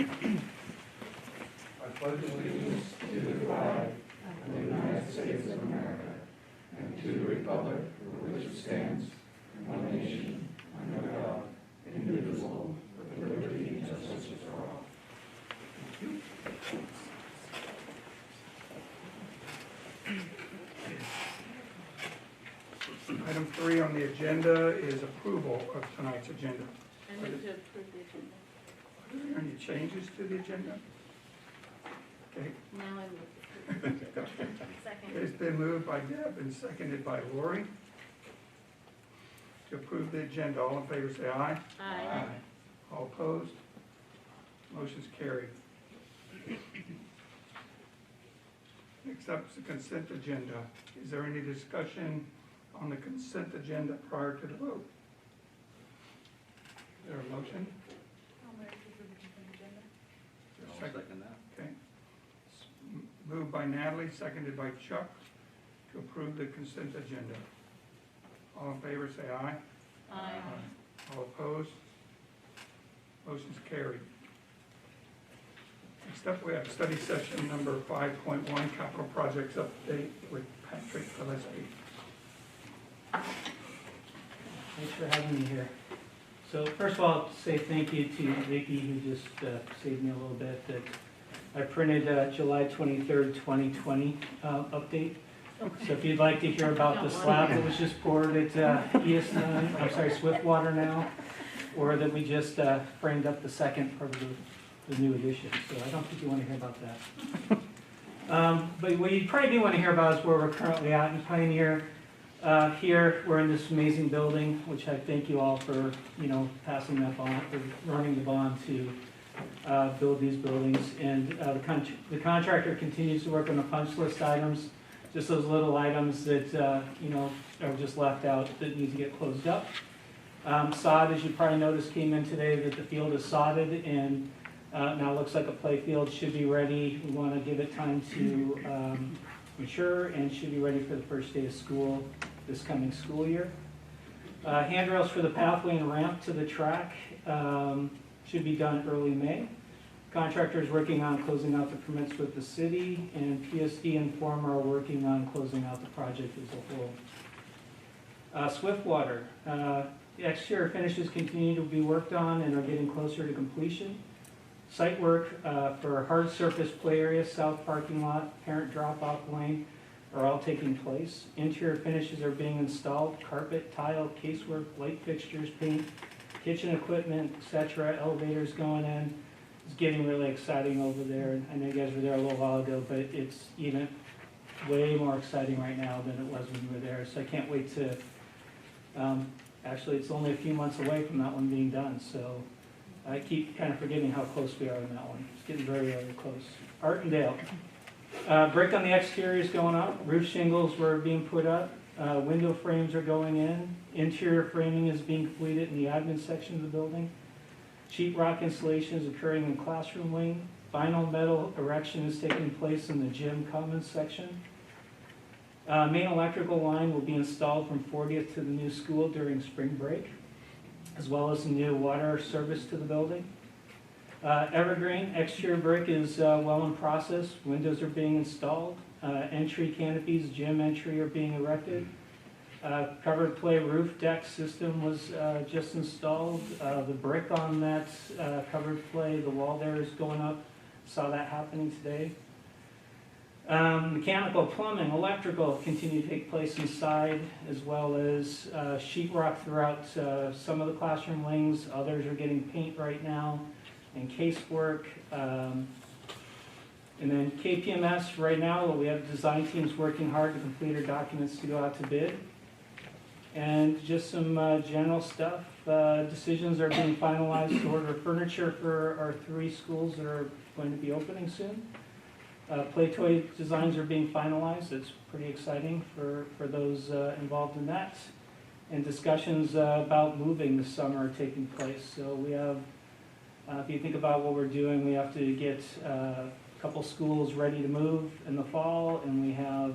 I pledge allegiance to the flag of the United States of America and to the republic for which it stands, one nation, under God, indivisible, with liberty and justice for all. Item 3 on the agenda is approval of tonight's agenda. I move to approve the agenda. Are there any changes to the agenda? Okay, Now I move to approve the agenda. Second. it's been moved by Deb and seconded by Lori to approve the agenda. All in favor say aye. Aye. All opposed? Motion's carried. Next up is the consent agenda. Is there any discussion on the consent agenda prior to the vote? Is there a motion? I'll move to approve the consent agenda. Is there a second? Okay. Moved by Natalie, seconded by Chuck to approve the consent agenda. All in favor say aye. Aye. All opposed? Motion's carried. Next up, we have study session number 5.1, capital projects update with Patrick Gillespie. Thanks for having me here. So first of all, say thank you to Vicki, who just saved me a little bit. That I printed July 23rd, 2020 update. So if you'd like to hear about the slab that was just poured at Swiftwater now, or that we just framed up the second part of the new edition. So I don't think you want to hear about that. But what you probably do want to hear about is where we're currently at in Pioneer. Here, we're in this amazing building, which I thank you all for, passing that bond, or running the bond to build these buildings. And the contractor continues to work on the punch list items, just those little items that, are just left out that need to get closed up. Sod, as you probably noticed, came in today that the field is sodded and now looks like a play field, should be ready. We want to give it time to mature and should be ready for the first day of school this coming school year. Handrails for the pathway and ramp to the track should be done early May. Contractor is working on closing out the permits with the city, and PSD and Former are working on closing out the project as a whole. Swiftwater, the exterior finishes continue to be worked on and are getting closer to completion. Site work for hard surface play area, south parking lot, parent drop-off lane are all taking place. Interior finishes are being installed, carpet, tile, casework, light fixtures, paint, kitchen equipment, etc. Elevators going in. It's getting really exciting over there. I know you guys were there a little while ago, but it's even way more exciting right now than it was when you were there. So I can't wait to, actually it's only a few months away from that one being done. So I keep kind of forgetting how close we are in that one. It's getting very, very close. Artdale. Brick on the exterior is going up. Roof shingles were being put up. Window frames are going in. Interior framing is being completed in the admin section of the building. Sheet rock installation is occurring in classroom wing. Vinyl metal erection is taking place in the gym commons section. Main electrical line will be installed from 40th to the new school during spring break, as well as the new water service to the building. Evergreen exterior brick is well in process. Windows are being installed. Entry canopies, gym entry are being erected. Covered play roof deck system was just installed. The brick on that covered play, the wall there is going up. Saw that happening today. Mechanical, plumbing, electrical continue to take place inside, as well as sheetrock throughout some of the classroom wings. Others are getting paint right now, and casework. And then KPMS right now, we have design teams working hard to complete our documents to go out to bid. And just some general stuff. Decisions are being finalized to order furniture for our 3 schools that are going to be opening soon. Play toy designs are being finalized. It's pretty exciting for those involved in that. And discussions about moving this summer are taking place. So we have, if you think about what we're doing, we have to get a couple schools ready to move in the fall, and we have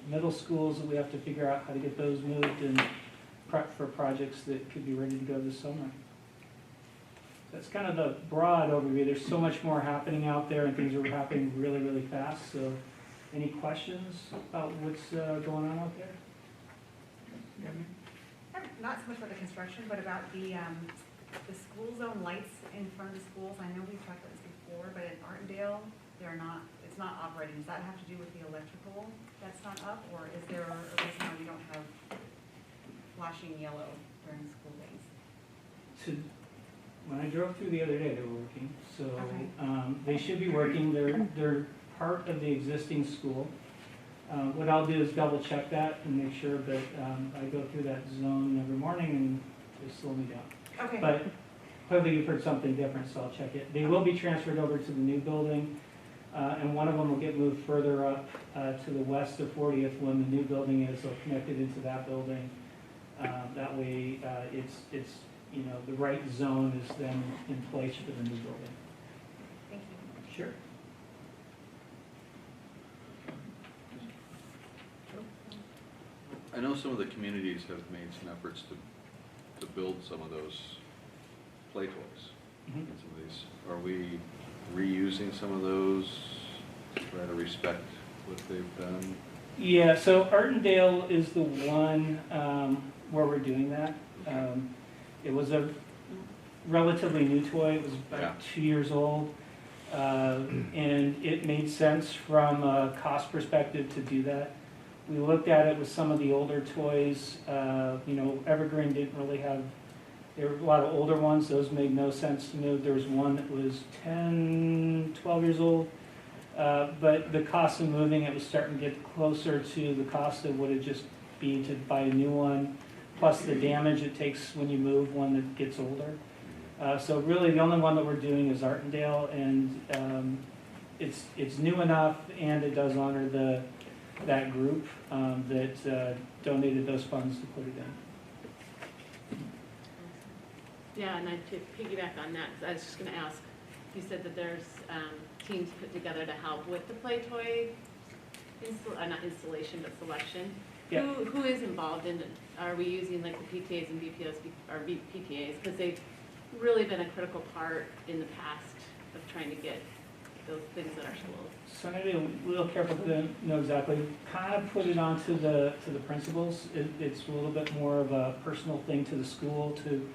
middle schools that we have to figure out how to get those moved and prep for projects that could be ready to go this summer. That's kind of the broad overview. There's so much more happening out there and things are happening really, really fast. So any questions about what's going on out there? Not so much about the construction, but about the school zone lights in front of the schools. I know we've talked about this before, but in Artdale, it's not operating. Does that have to do with the electrical that's not up? Or is there a reason why we don't have flashing yellow during school days? When I drove through the other day, they were working. So Okay. they should be working. They're part of the existing school. What I'll do is double check that and make sure that I go through that zone every morning and they slow me down. Okay. But clearly you've heard something different, so I'll check it. They will be transferred over to the new building, and one of them will get moved further up to the west of 40th when the new building is. They'll connect it into that building. That way, it's the right zone is then in place for the new building. Thank you. Sure. I know some of the communities have made some efforts to build some of those play toys. Mhm. In some of these, are we reusing some of those to try to respect what they've done? Yeah, so Artdale is the one where we're doing that. It was a relatively new toy. It was about Yeah. 2 years old. And it made sense from a cost perspective to do that. We looked at it with some of the older toys. Evergreen didn't really have, there were a lot of older ones. Those made no sense to me. There was one that was 10, 12 years old. But the cost of moving it was starting to get closer to the cost of what it just be to buy a new one, plus the damage it takes when you move one that gets older. So really, the only one that we're doing is Artdale, and it's new enough, and it does honor that group that donated those funds to put it in. Yeah, and to piggyback on that, 'cause I was just gonna ask, you said that there's teams put together to help with the play toy, not installation, but selection. Yeah. Who is involved in it? Are we using like the PTAs and BPOs, or PTAs, because they've really been a critical part in the past of trying to get those things at our schools? So I need to be a little careful to know exactly, kind of put it onto the principals. It's a little bit more of a personal thing to the school to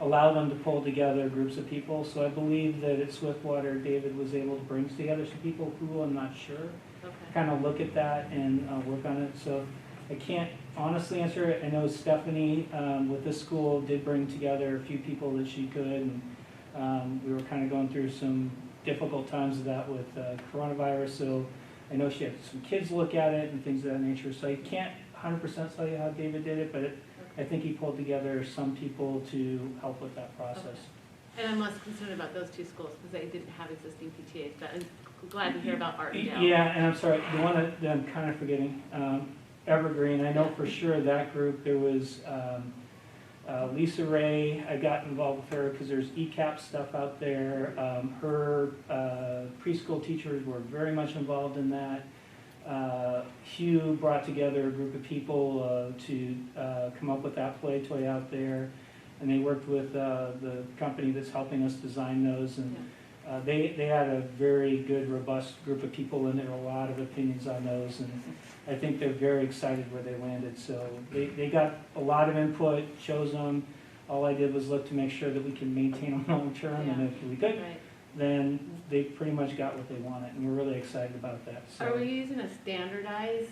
allow them to pull together groups of people. So I believe that at Swiftwater, David was able to bring together some people who I'm not sure, Okay. kind of look at that and work on it. So I can't honestly answer it. I know Stephanie with this school did bring together a few people that she could, and we were kind of going through some difficult times of that with coronavirus. So I know she had some kids look at it and things of that nature. So I can't 100% tell you how David did it, but I think he pulled together some people to help with that process. Okay. And I'm less concerned about those two schools because they didn't have existing PTAs, but I'm glad to hear about Artdale. Yeah, and I'm sorry, the one that I'm kind of forgetting, Evergreen, I know for sure that group, there was Lisa Ray. I got involved with her because there's ECAP stuff out there. Her preschool teachers were very much involved in that. Hugh brought together a group of people to come up with that play toy out there, and they worked with the company that's helping us design those, and they had a very good, robust group of people, and there were a lot of opinions on those, and I think they're very excited where they landed. So they got a lot of input, chose them. All I did was look to make sure that we can maintain them long term, and if we could, Right. then they pretty much got what they wanted, and we're really excited about that. So. Are we using a standardized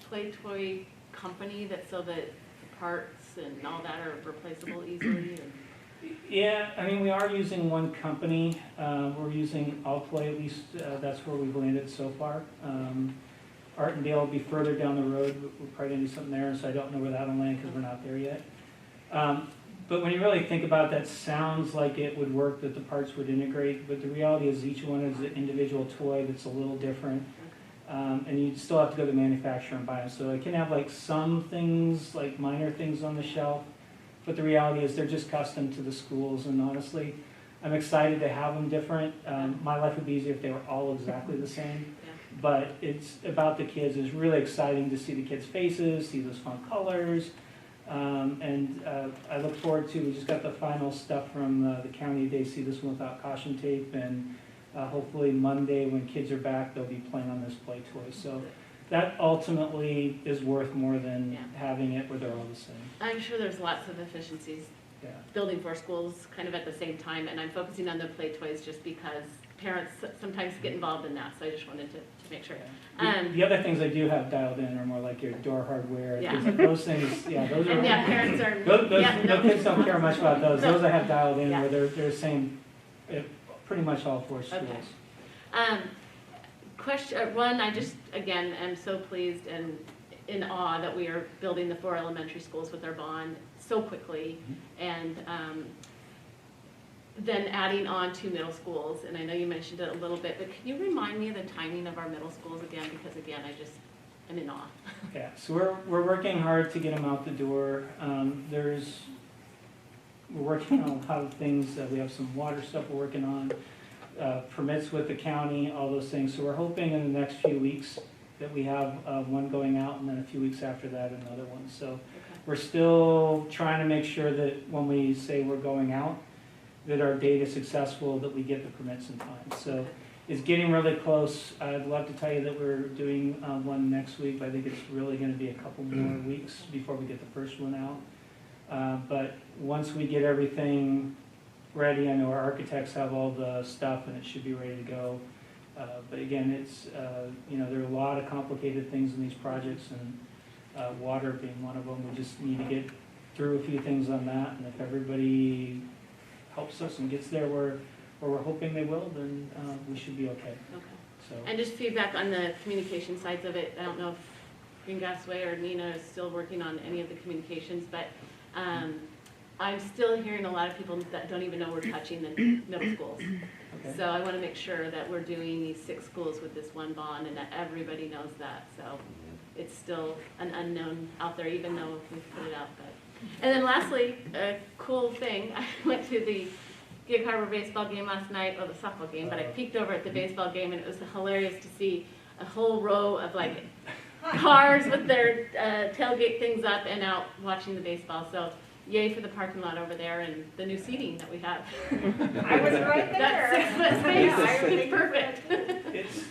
play toy company so that parts and all that are replaceable easily? Or? Yeah, I mean, we are using one company. We're using Allplay, at least that's where we've landed so far. Artdale will be further down the road. We're probably going to do something there, so I don't know where that'll land because we're not there yet. But when you really think about it, that sounds like it would work, that the parts would integrate, but the reality is each one is an individual toy that's a little different. And you still have to go to the manufacturer and buy them. So it can have like some things, like minor things on the shelf, but the reality is they're just custom to the schools, and honestly, I'm excited to have them different. My life would be easier if they were all exactly the same, but it's about the kids. It's really exciting to see the kids' faces, see those fun colors. I look forward to, we just got the final stuff from the county. They see this one without caution tape, and hopefully Monday when kids are back, they'll be playing on this play toy. So that ultimately is worth more than having it where they're all the same. I'm sure there's lots of efficiencies Yeah. building 4 schools kind of at the same time, and I'm focusing on the play toys just because parents sometimes get involved in that, so I just wanted to make sure. The other things I do have dialed in are more like your door hardware, Yeah. things like those things, those are. And parents are, No kids don't care much about those. No. Those I have dialed in Yeah. where they're saying pretty much all 4 schools. Okay. Question one, I just, again, am so pleased and in awe that we are building the 4 elementary schools with our bond so quickly, and then adding on 2 middle schools, and I know you mentioned it a little bit, but can you remind me of the timing of our middle schools again, because again, I'm in awe. Yeah, so we're working hard to get them out the door. We're working on a lot of things. We have some water stuff we're working on, permits with the county, all those things. So we're hoping in the next few weeks that we have one going out, and then a few weeks after that, another one. So we're still trying to make sure that when we say we're going out, that our date is successful, that we get the permits in time. So it's getting really close. I'd love to tell you that we're doing one next week, but I think it's really going to be a couple more weeks before we get the first one out. But once we get everything ready, I know our architects have all the stuff and it should be ready to go. But again, it's, there are a lot of complicated things in these projects, and water being one of them. We just need to get through a few things on that, and if everybody helps us and gets there where we're hoping they will, then we should be okay. Okay. So. And just feedback on the communication sides of it. I don't know if Green Gasway or Nina is still working on any of the communications, but I'm still hearing a lot of people that don't even know we're touching the middle schools. Okay. So I want to make sure that we're doing these 6 schools with this one bond, and that everybody knows that. So it's still an unknown out there, even though we've put it out. But. And then lastly, a cool thing, I went to the Gig Harbor baseball game last night, or the softball game, but I peeked over at the baseball game, and it was hilarious to see a whole row of like cars with their tailgate things up and out watching the baseball. So yay for the parking lot over there and the new seating that we have. I was right there. That 6-foot space, Yeah, it's perfect. It's,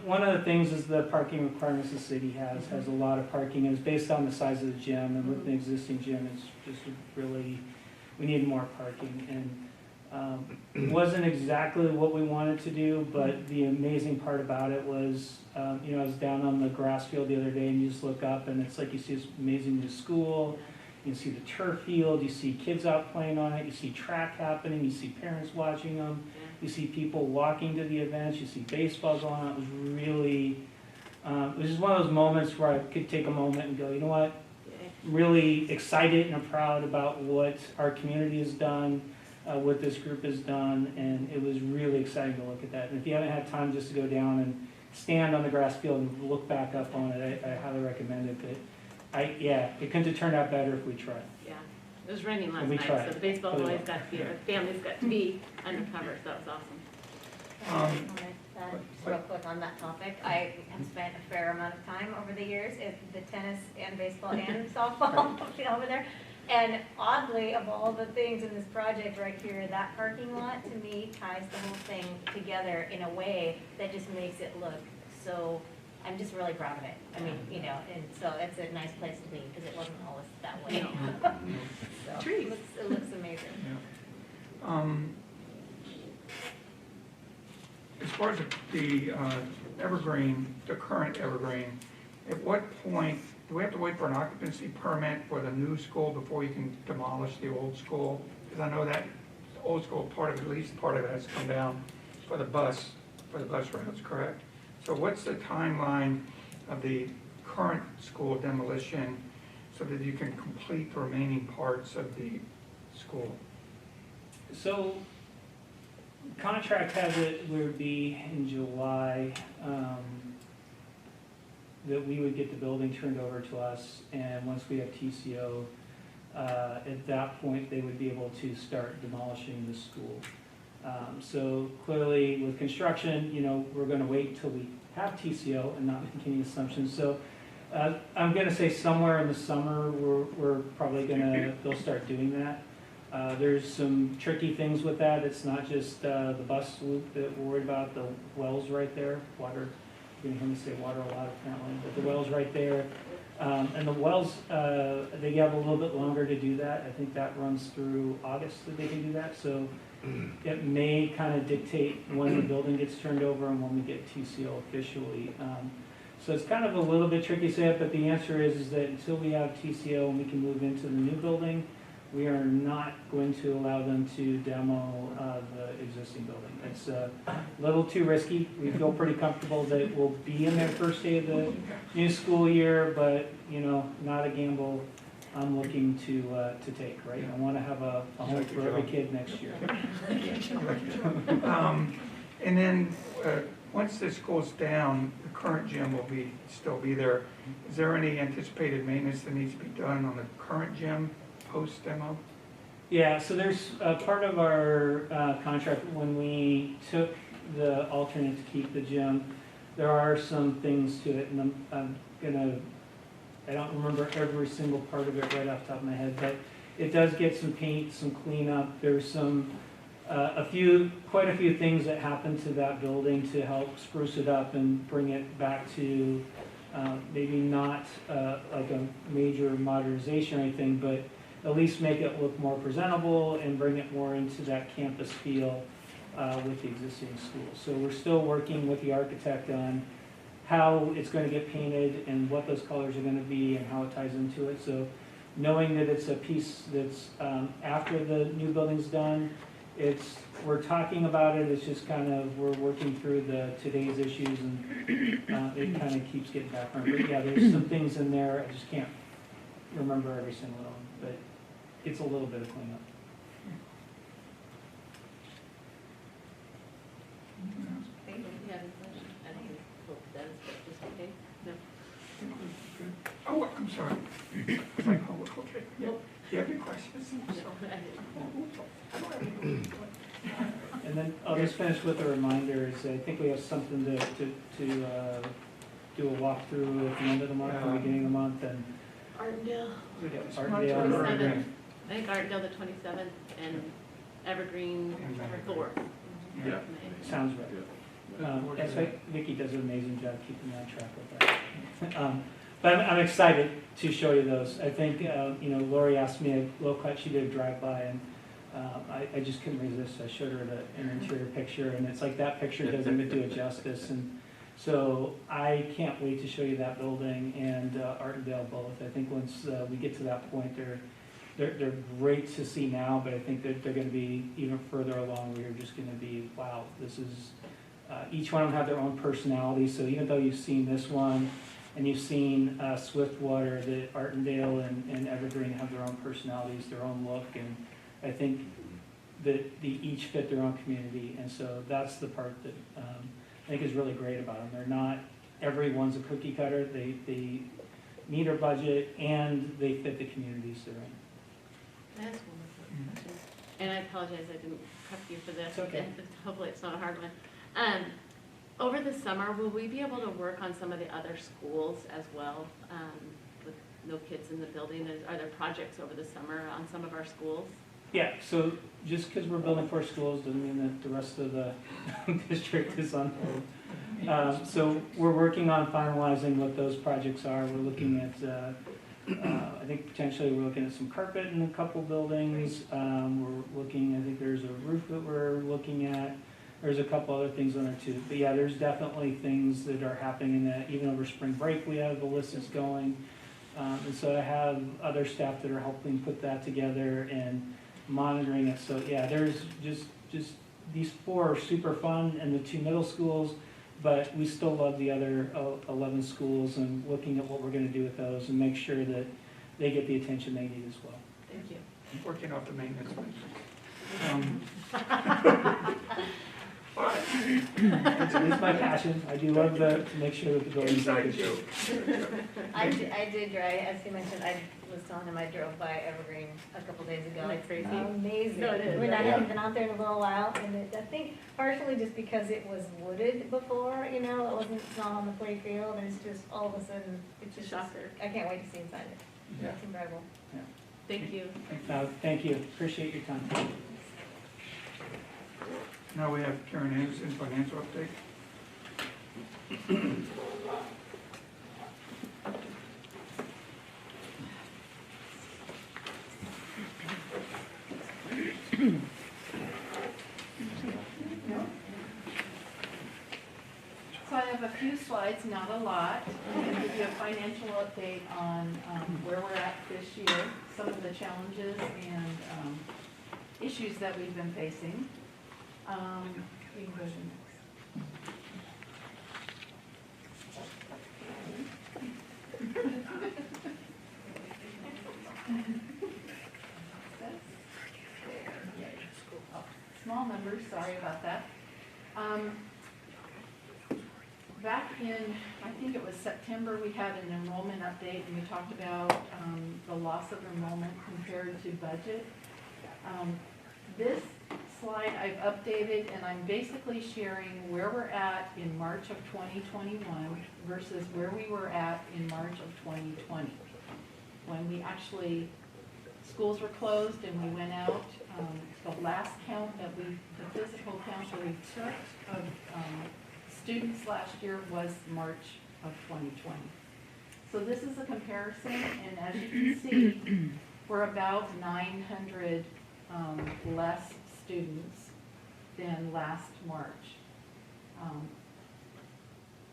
one of the things is the parking requirements the city has a lot of parking, and it's based on the size of the gym, and with the existing gym, it's just really, we need more parking. And it wasn't exactly what we wanted to do, but the amazing part about it was, I was down on the grass field the other day, and you just look up, and it's like you see this amazing new school. You see the turf field, you see kids out playing on it, you see track happening, you see parents watching them, you see people walking to the events, you see baseball going on. It was really, it was just one of those moments where I could take a moment and go, you know what, I'm really excited and proud about what our community has done, what this group has done, and it was really exciting to look at that. And if you haven't had time just to go down and stand on the grass field and look back up on it, I highly recommend it. But it couldn't have turned out better if we tried. Yeah, it was raining last We night, tried. so the baseball Really boys got to be, our families got to be undercover, so that was awesome. Just real quick on that topic, I have spent a fair amount of time over the years at the tennis and baseball and softball over there. And oddly, of all the things in this project right here, that parking lot to me ties the whole thing together in a way that just makes it look so, I'm just really proud of it. I mean, and so it's a nice place to be because it wasn't always that way. So, Trees. it looks amazing. As far as the Evergreen, the current Evergreen, at what point, do we have to wait for an occupancy permit for the new school before you can demolish the old school? Because I know that the old school, part of it, at least part of it has come down for the bus routes, correct? So what's the timeline of the current school demolition so that you can complete the remaining parts of the school? So, contract has it would be in July that we would get the building turned over to us, and once we have TCO, at that point they would be able to start demolishing the school. So clearly with construction, we're going to wait until we have TCO and not make any assumptions. So I'm gonna say somewhere in the summer, we're probably they'll start doing that. There's some tricky things with that. It's not just the bus loop that we're worried about, the wells right there, water. You're gonna hear me say water a lot apparently, but the wells right there. And the wells, they have a little bit longer to do that. I think that runs through August that they can do that. So it may kind of dictate when the building gets turned over and when we get TCO officially. So it's kind of a little bit tricky to say it, but the answer is that until we have TCO and we can move into the new building, we are not going to allow them to demo the existing building. It's a little too risky. We feel pretty comfortable that it will be in their first day of the new school year, but you know, not a gamble I'm looking to take, right? I want to have a home for every kid next year. And then, once this goes down, the current gym will still be there. Is there any anticipated maintenance that needs to be done on the current gym post-demo? Yeah, so there's part of our contract, when we took the alternate to keep the gym, there are some things to it, and I don't remember every single part of it right off the top of my head, but it does get some paint, some cleanup. There's some, quite a few things that happen to that building to help spruce it up and bring it back to maybe not like a major modernization or anything, but at least make it look more presentable and bring it more into that campus feel with the existing school. So we're still working with the architect on how it's going to get painted and what those colors are going to be and how it ties into it. So knowing that it's a piece that's after the new building's done, we're talking about it, it's just kind of, we're working through today's issues, and it kind of keeps getting back on. But yeah, there's some things in there, I just can't remember every single one, but it's a little bit of cleanup. Thank you. You have any questions? I don't think it's that is just okay. No. Oh, I'm sorry. It's like, oh, okay. Yeah. Do you have any questions? No, I didn't. I don't have any. And then I'll just finish with a reminder, is I think we have something to do a walkthrough at the end of the month, or beginning of the month, and Artdale. Artdale. 27th. I think Artdale the 27th and Evergreen the 4th. Yeah. Sounds right. That's right, Vicki does an amazing job keeping me on track with that. But I'm excited to show you those. I think, Lori asked me a low cut, she did a drive-by, and I just couldn't resist. I showed her an interior picture, and it's like that picture doesn't even do it justice. And so I can't wait to show you that building and Artdale both. I think once we get to that point, they're great to see now, but I think that they're going to be even further along. We're just going to be, wow, this is, each one of them have their own personality. So even though you've seen this one, and you've seen Swiftwater, the Artdale and Evergreen have their own personalities, their own look, and I think that they each fit their own community, and so that's the part that I think is really great about them. They're not, everyone's a cookie cutter, they meet our budget, and they fit the communities they're in. That's wonderful. And I apologize, I didn't prep you for this. It's okay. And hopefully it's not a hard one. Over the summer, will we be able to work on some of the other schools as well, with no kids in the building? Are there projects over the summer on some of our schools? Yeah, so just because we're building 4 schools doesn't mean that the rest of the district is on hold. So we're working on finalizing what those projects are. We're looking at, I think potentially we're looking at some carpet in a couple buildings. We're looking, I think there's a roof that we're looking at. There's a couple other things on there too. But yeah, there's definitely things that are happening in that. Even over spring break, we have the list that's going. And so I have other staff that are helping put that together and monitoring it. So yeah, there's just these 4 are super fun, and the 2 middle schools, but we still love the other 11 schools, and looking at what we're going to do with those and make sure that they get the attention they need as well. Thank you. Working off the maintenance. It's my passion. I do love to make sure that the buildings are Inside good. joke. I did drive, as you mentioned, I was telling him I drove by Evergreen a couple days ago. Isn't it crazy? Amazing. No, it is, We're not right? having been out there in a little while, and I think partially just because it was wooded before, you know, it wasn't, it's not on the play field, and it's just all of a sudden, it's just, Shocker. I can't wait to see inside it. Yeah. It's incredible. Thank you. Thank you. Appreciate your time. Now we have Karen Anderson, financial update. So I have a few slides, not a lot. I'm going to give you a financial update on where we're at this year, some of the challenges and issues that we've been facing. You can go to the next. Small numbers, sorry about that. Back in, I think it was September, we had an enrollment update and we talked about the loss of enrollment compared to budget. This slide I've updated and I'm basically sharing where we're at in March of 2021 versus where we were at in March of 2020. When we actually, schools were closed and we went out, the last count that the physical count that we took of students last year was March of 2020. So this is a comparison, and as you can see, we're about 900 less students than last March.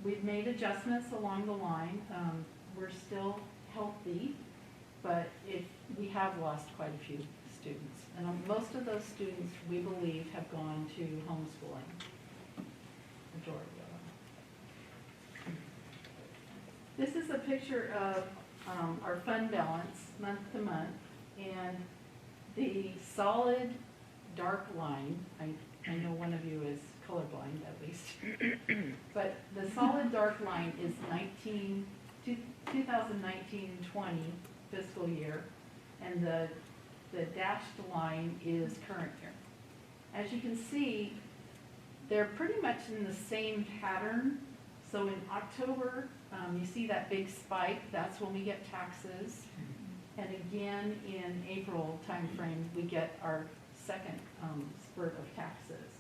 We've made adjustments along the line. We're still healthy, but we have lost quite a few students. And most of those students, we believe, have gone to homeschooling, majority of them. This is a picture of our fund balance month to month, and the solid dark line, I know one of you is colorblind at least, but the solid dark line is 2019-20 fiscal year, and the dashed line is current year. As you can see, they're pretty much in the same pattern. So in October, you see that big spike, that's when we get taxes. And again, in April timeframe, we get our second spurt of taxes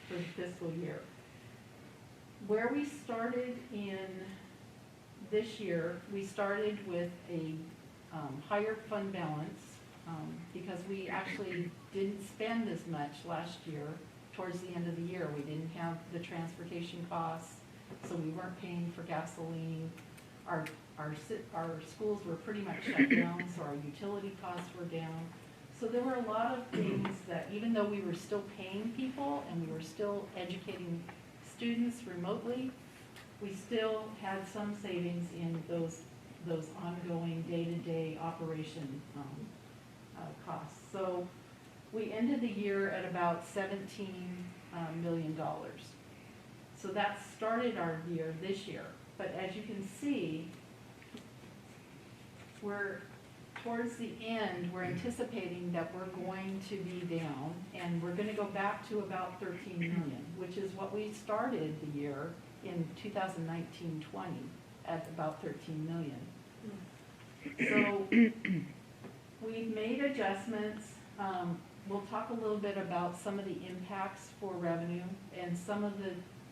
for the fiscal year. Where we started in this year, we started with a higher fund balance because we actually didn't spend as much last year. Towards the end of the year, we didn't have the transportation costs, so we weren't paying for gasoline. Our schools were pretty much shut down, so our utility costs were down. So there were a lot of things that, even though we were still paying people and we were still educating students remotely, we still had some savings in those ongoing day-to-day operation costs. So we ended the year at about $17 million. So that started our year this year. But as you can see, we're towards the end, we're anticipating that we're going to be down, and we're going to go back to about 13 million, which is what we started the year in 2019-20 at about 13 million. So we've made adjustments. We'll talk a little bit about some of the impacts for revenue and some of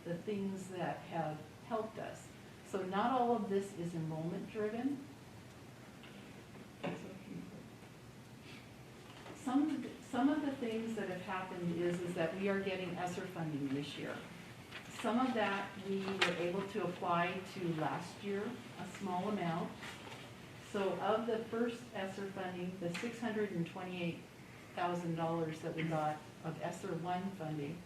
the things that have helped us. So not all of this is enrollment driven. Some of the things that have happened is that we are getting ESSER funding this year. Some of that we were able to apply to last year, a small amount. So of the first ESSER funding, the $628,000 that we got of ESSER 1 funding,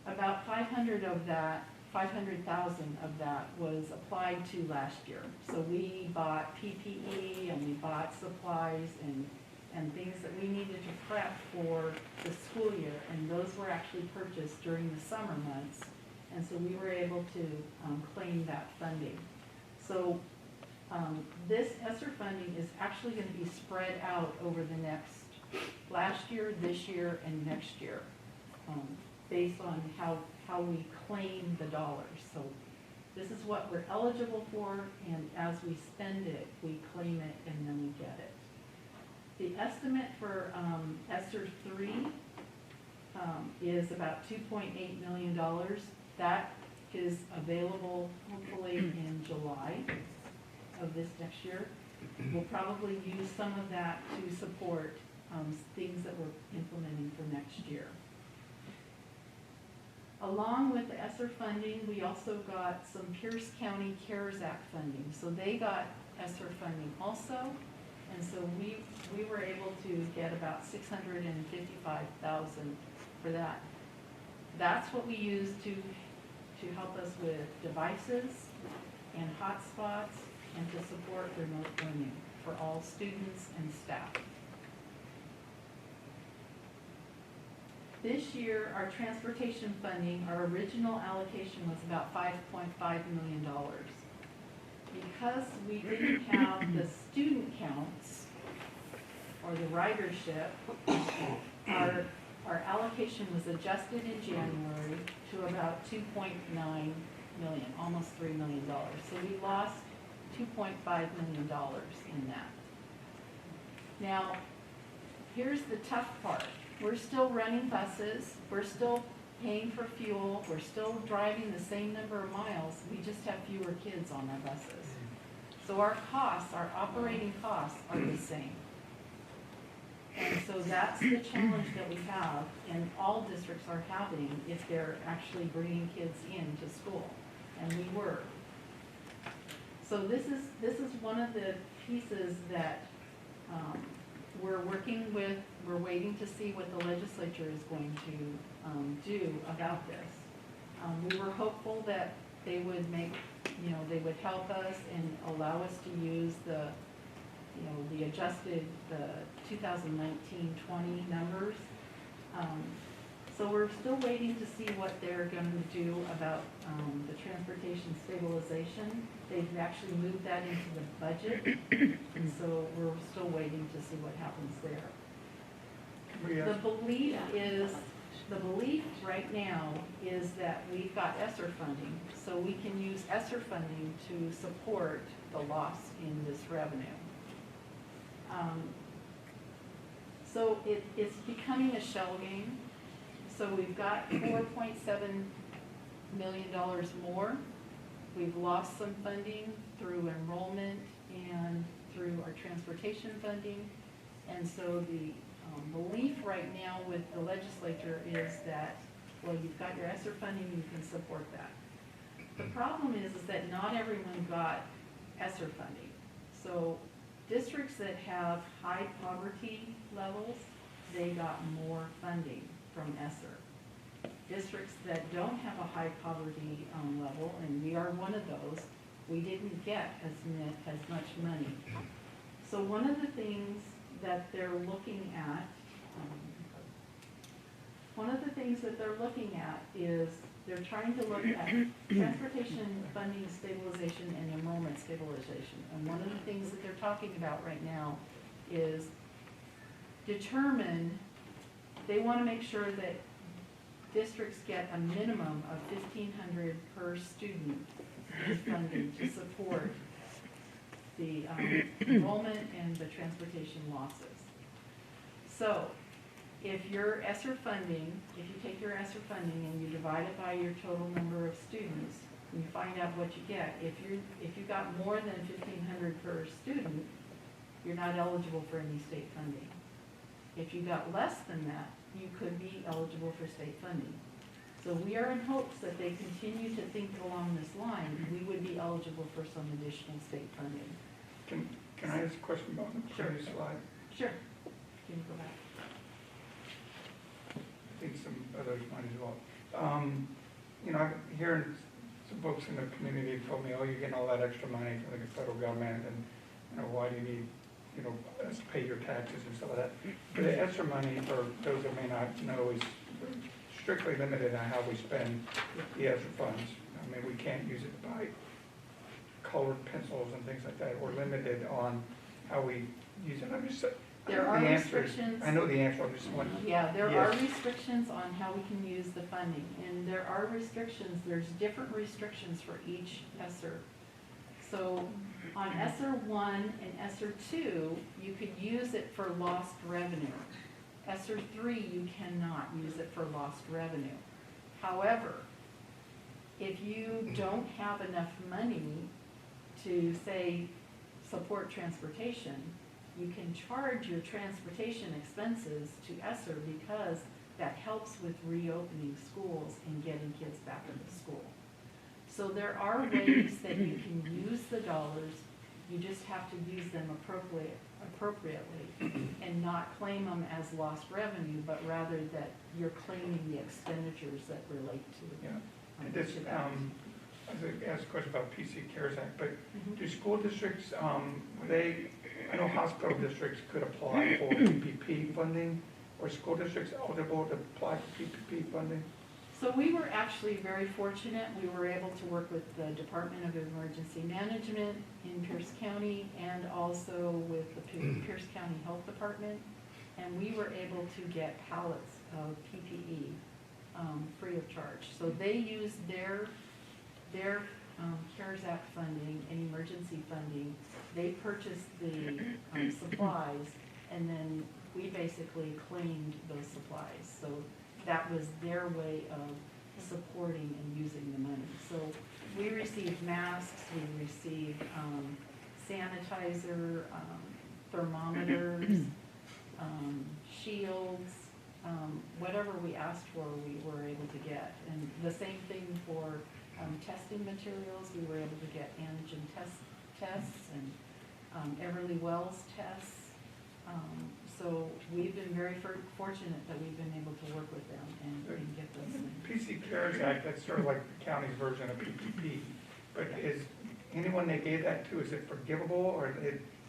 about 500,000 of that was applied to last year. So we bought PPE and we bought supplies and and things that we needed to prep for the school year, and those were actually purchased during the summer months, and so we were able to claim that funding. So this ESSER funding is actually going to be spread out over the next, last year, this year, and next year, based on how we claim the dollars. So this is what we're eligible for, and as we spend it, we claim it, and then we get it. The estimate for ESSER 3 is about $2.8 million. That is available hopefully in July of this next year. We'll probably use some of that to support things that we're implementing for next year. Along with the ESSER funding, we also got some Pierce County CARES Act funding. So they got ESSER funding also, and so we were able to get about $655,000 for that. That's what we use to help us with devices and hotspots and to support remote learning for all students and staff. This year, our transportation funding, our original allocation was about $5.5 million. Because we didn't have the student counts or the ridership, our allocation was adjusted in January to about $2.9 million, almost $3 million. So we lost $2.5 million in that. Now, here's the tough part. We're still running buses, we're still paying for fuel, we're still driving the same number of miles, we just have fewer kids on our buses. So our costs, our operating costs are the same. And so that's the challenge that we have, and all districts are having if they're actually bringing kids into school, and we were. So this is one of the pieces that we're working with. We're waiting to see what the legislature is going to do about this. We were hopeful that they would they would help us and allow us to use the adjusted, the 2019-20 numbers. So we're still waiting to see what they're going to do about the transportation stabilization. They've actually moved that into the budget, and so we're still waiting to see what happens there. The belief right now is that we've got ESSER funding, so we can use ESSER funding to support the loss in this revenue. So it's becoming a shell game. So we've got $4.7 million more. We've lost some funding through enrollment and through our transportation funding. And so the belief right now with the legislature is that, well, you've got your ESSER funding, you can support that. The problem is that not everyone got ESSER funding. So districts that have high poverty levels, they got more funding from ESSER. Districts that don't have a high poverty level, and we are one of those, we didn't get as much money. So one of the things that they're looking at, is they're trying to look at transportation funding stabilization and enrollment stabilization. And one of the things that they're talking about right now is they want to make sure that districts get a minimum of $1,500 per student funding to support the enrollment and the transportation losses. So if your ESSER funding, if you take your ESSER funding and you divide it by your total number of students, and you find out what you get, if you got more than $1,500 per student, you're not eligible for any state funding. If you got less than that, you could be eligible for state funding. So we are in hopes that they continue to think along this line, we would be eligible for some additional state funding. Can I ask a question about the previous slide? Sure. Can you go back? I think some others might as well. I'm hearing some folks in the community told me, oh, you're getting all that extra money from the federal government, and why do you need you know, pay your taxes and stuff like that. But the ESSER money, for those that may not know, is strictly limited on how we spend the ESSER funds. I mean, we can't use it to buy colored pencils and things like that. We're limited on how we use it. I'm just, There I know are the answer. restrictions. I know the answer, I'm just wondering. Yeah, there are Yes. restrictions on how we can use the funding, and there are restrictions, there's different restrictions for each ESSER. So on ESSER 1 and ESSER 2, you could use it for lost revenue. ESSER 3, you cannot use it for lost revenue. However, if you don't have enough money to, say, support transportation, you can charge your transportation expenses to ESSER because that helps with reopening schools and getting kids back into school. So there are ways that you can use the dollars, you just have to use them appropriately and not claim them as lost revenue, but rather that you're claiming the expenditures that relate to it. Yeah. And this, I was gonna ask a question about PC CARES Act, but do school districts, I know hospital districts could apply for PPP funding, or school districts eligible to apply for PPP funding? So we were actually very fortunate. We were able to work with the Department of Emergency Management in Pierce County and also with the Pierce County Health Department. And we were able to get pallets of PPE free of charge. So they used their CARES Act funding and emergency funding. They purchased the supplies, and then we basically claimed those supplies. So that was their way of supporting and using the money. So we received masks, we received sanitizer, thermometers, shields, whatever we asked for, we were able to get. And the same thing for testing materials. We were able to get antigen tests and Everly Wells tests. So we've been very fortunate that we've been able to work with them and get those things. PC CARES Act, that's sort of like the county's version of PPP, but is anyone they gave that to, is it forgivable, or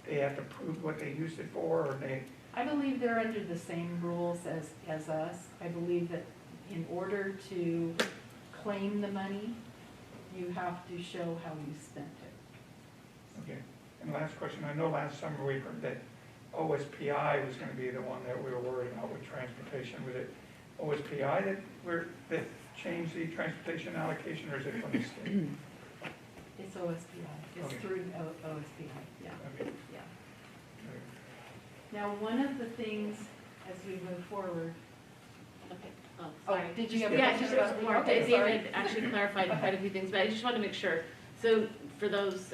they have to prove what they used it for, or they? I believe they're under the same rules as us. I believe that in order to claim the money, you have to show how you spent it. Okay, and last question, I know last summer we heard that OSPI was gonna be the one that we were worried about with transportation. Was it OSPI that changed the transportation allocation, or is it from the state? It's OSPI. It's Okay. through OSPI, yeah, Okay. yeah. Now, one of the things as we move forward, Okay. Oh, oh, sorry. did you have a Yeah, question just about more. okay, sorry. David actually clarified quite a few things, but I just wanted to make sure. So for those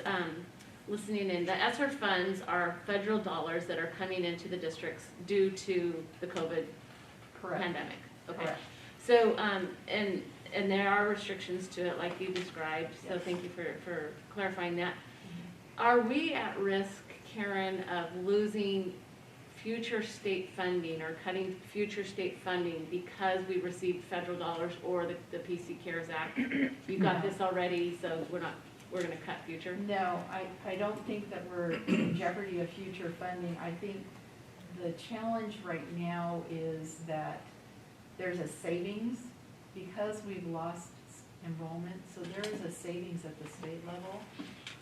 listening in, the ESSER funds are federal dollars that are coming into the districts due to the COVID Correct. pandemic. Okay. Correct. So, and there are restrictions to it, like you described, so Yes. thank you for clarifying that. Are we at risk, Karen, of losing future state funding or cutting future state funding because we received federal dollars or the PC CARES Act? You got No. this already, so we're gonna cut future? No, I don't think that we're in jeopardy of future funding. I think the challenge right now is that there's a savings because we've lost enrollment, so there is a savings at the state level.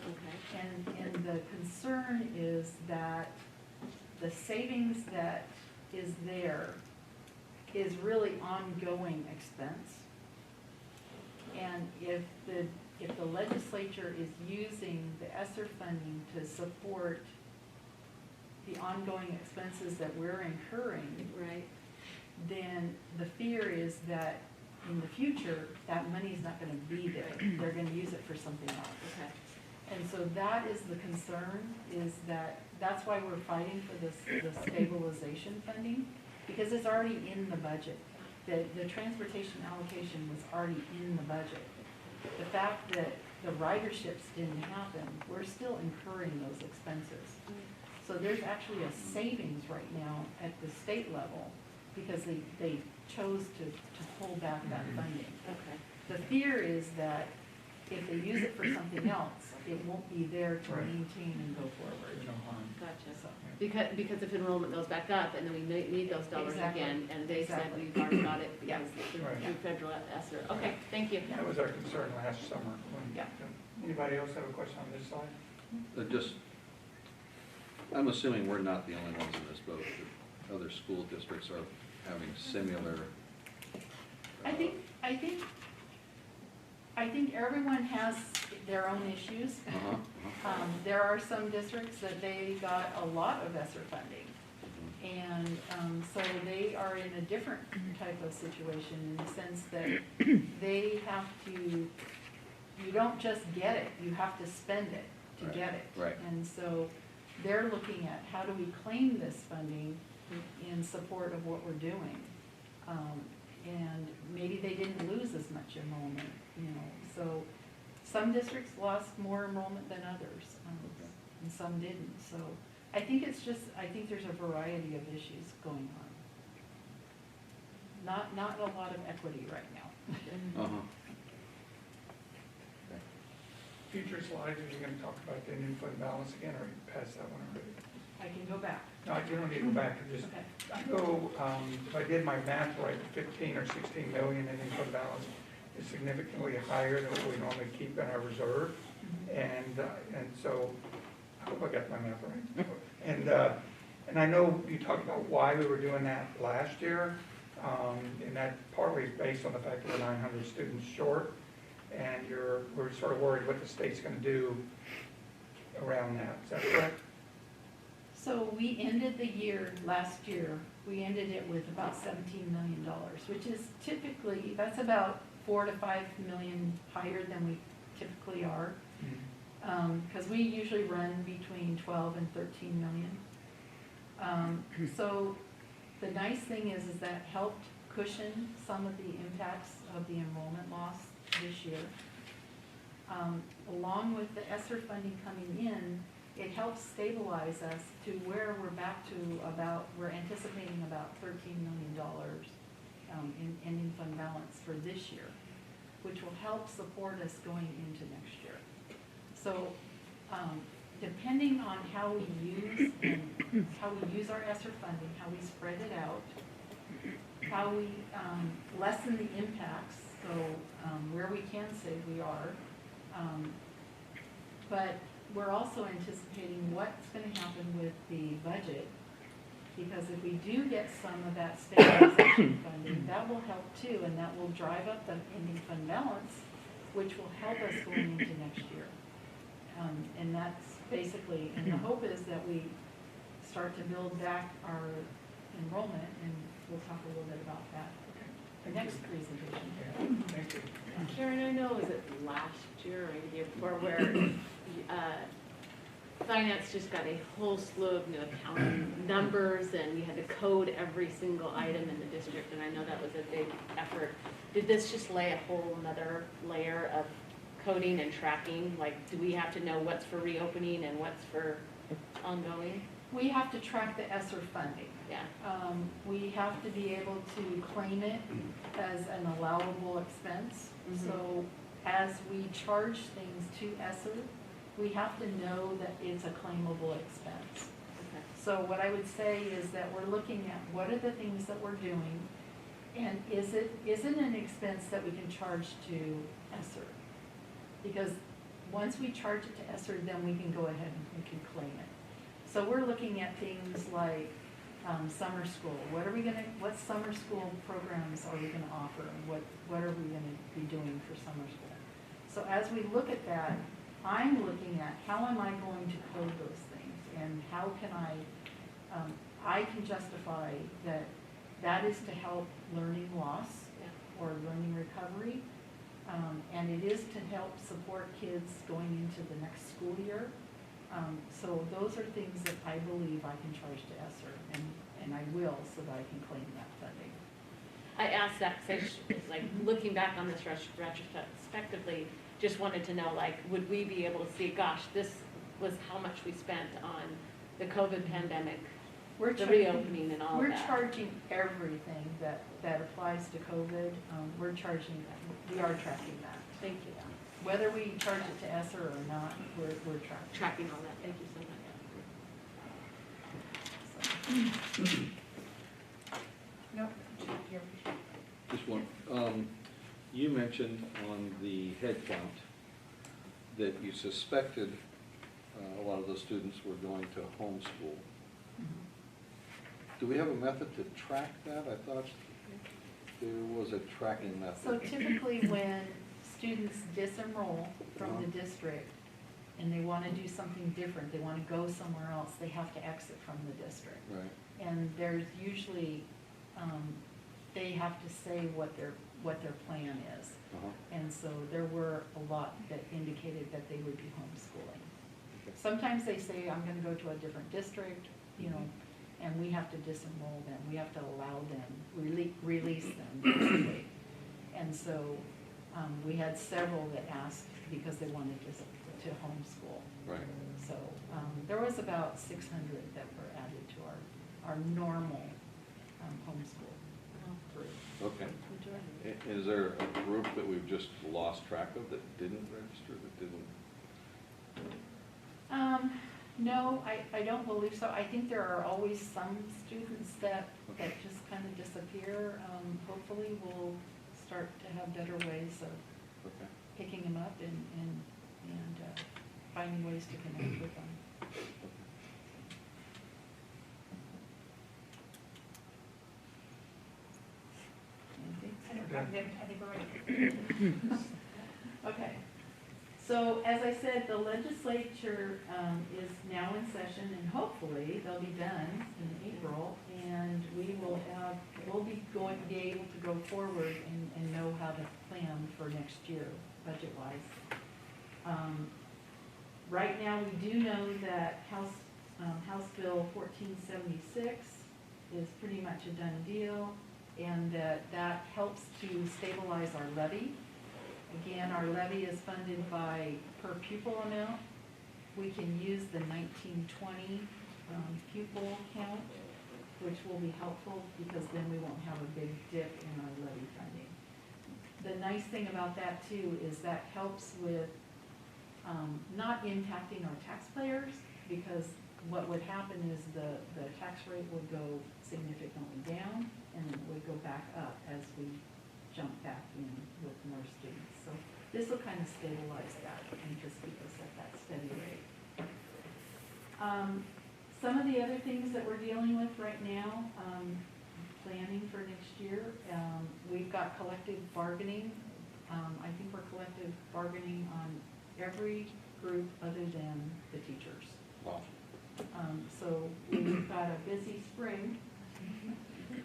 Okay. And the concern is that the savings that is there is really ongoing expense. And if the legislature is using the ESSER funding to support the ongoing expenses that we're incurring, Right. then the fear is that in the future, that money's not gonna be there. They're gonna use it for something else. Okay. And so that is the concern, is that's why we're fighting for the stabilization funding, because it's already in the budget. The transportation allocation was already in the budget. The fact that the riderships didn't happen, we're still incurring those expenses. So there's actually a savings right now at the state level, because they chose to pull back that funding. Okay. The fear is that if they use it for something else, it won't be there to Right. maintain and go forward. There's no harm. Gotcha. So, Because if enrollment goes back up and then we need those dollars Exactly. again, and they said Exactly. we've already got it Yeah. because Right. through federal ESSER. Okay, thank you. That was our concern last summer. Yeah. Anybody else have a question on this side? I'm assuming we're not the only ones in this boat, that other school districts are having similar. I think everyone has their own issues. There are some districts that they got a lot of ESSER funding. And so they are in a different type of situation in the sense that they have to, you don't just get it, you have to spend it to get it. Right. And so they're looking at how do we claim this funding in support of what we're doing. And maybe they didn't lose as much enrollment, you know. So some districts lost more enrollment than others, and some didn't. So I think I think there's a variety of issues going on. Not a lot of equity right now. Future slides, are you going to talk about the ending fund balance again, or you passed that one already? I can go back. No, you don't need to go back, I just, Okay. I go, if I did my math right, 15 or 16 million ending fund balance is significantly higher than what we normally keep in our reserve. And so, I hope I got my math right. And I know you talked about why we were doing that last year, and that partly is based on the fact that we're 900 students short, and we're sort of worried what the state's gonna do around that, is that correct? So we ended the year, last year, we ended it with about $17 million, which is typically, that's about 4 to 5 million higher than we typically are. Because we usually run between 12 and 13 million. So the nice thing is that helped cushion some of the impacts of the enrollment loss this year. Along with the ESSER funding coming in, it helps stabilize us to where we're back to we're anticipating about $13 million in ending fund balance for this year, which will help support us going into next year. So depending on how we use our ESSER funding, how we spread it out, how we lessen the impacts, so where we can save, we are. But we're also anticipating what's going to happen with the budget, because if we do get some of that stabilization funding, that will help too, and that will drive up the ending fund balance, which will help us going into next year. And that's basically, and the hope is that we start to build back our enrollment, and we'll talk a little bit about that in the next presentation. Yeah, thank you. Karen, I know, was it last year or the year before, where finance just got a whole slew of new accounting numbers, and you had to code every single item in the district, and I know that was a big effort. Did this just lay a whole another layer of coding and tracking? Like, do we have to know what's for reopening and what's for ongoing? We have to track the ESSER funding. Yeah. We have to be able to claim it as an allowable expense. So as we charge things to ESSER, we have to know that it's a claimable expense. Okay. So what I would say is that we're looking at what are the things that we're doing, and is it an expense that we can charge to ESSER? Because once we charge it to ESSER, then we can go ahead and we can claim it. So we're looking at things like summer school. What summer school programs are we gonna offer? And what are we gonna be doing for summer school? So as we look at that, I'm looking at how am I going to code those things, and how can I can justify that is to help learning loss or learning recovery, and it is to help support kids going into the next school year. So those are things that I believe I can charge to ESSER, and I will, so that I can claim that funding. I asked that because like looking back on this retrospectively, just wanted to know, like, would we be able to see, gosh, this was how much we spent on the COVID pandemic, the reopening and all We're that. charging everything that applies to COVID. We are tracking that. Thank you. whether we charge it to ESSER or not, we're tracking. Tracking all that, thank you so much. Nope. Just one, you mentioned on the head count that you suspected a lot of the students were going to homeschool. Do we have a method to track that? I thought there was a tracking method. So typically when students disenroll from the district and they want to do something different, they want to go somewhere else, they have to exit from the district. Right. And there's usually, they have to say what their plan is. Uh-huh. And so there were a lot that indicated that they would be homeschooling. Okay. Sometimes they say, I'm gonna go to a different district, you know, and we have to disenroll them, we have to allow them, release them, basically. And so, we had several that asked because they wanted to homeschool. Right. So, there was about 600 that were added to our normal, homeschool group. Okay. Is there a group that we've just lost track of that didn't register, that didn't? No, I don't believe so. I think there are always some students that just kind of disappear. Hopefully we'll start to have better ways of Okay. picking them up and finding ways to connect with them. Anything? I think we're ready. Okay. So as I said, the legislature is now in session, and hopefully they'll be done in April, and we'll be able to go forward and know how to plan for next year, budget-wise. Right now, we do know that House Bill 1476 is pretty much a done deal, and that helps to stabilize our levy. Again, our levy is funded by per pupil amount. We can use the 1920 pupil count, which will be helpful because then we won't have a big dip in our levy funding. The nice thing about that too is that helps with not impacting our taxpayers, because what would happen is the tax rate would go significantly down and then it would go back up as we jump back in with more students. So this will kind of stabilize that and just keep us at that steady rate. Some of the other things that we're dealing with right now, planning for next year, we've got collective bargaining. I think we're collective bargaining on every group other than the teachers. Wow. So we've got a busy spring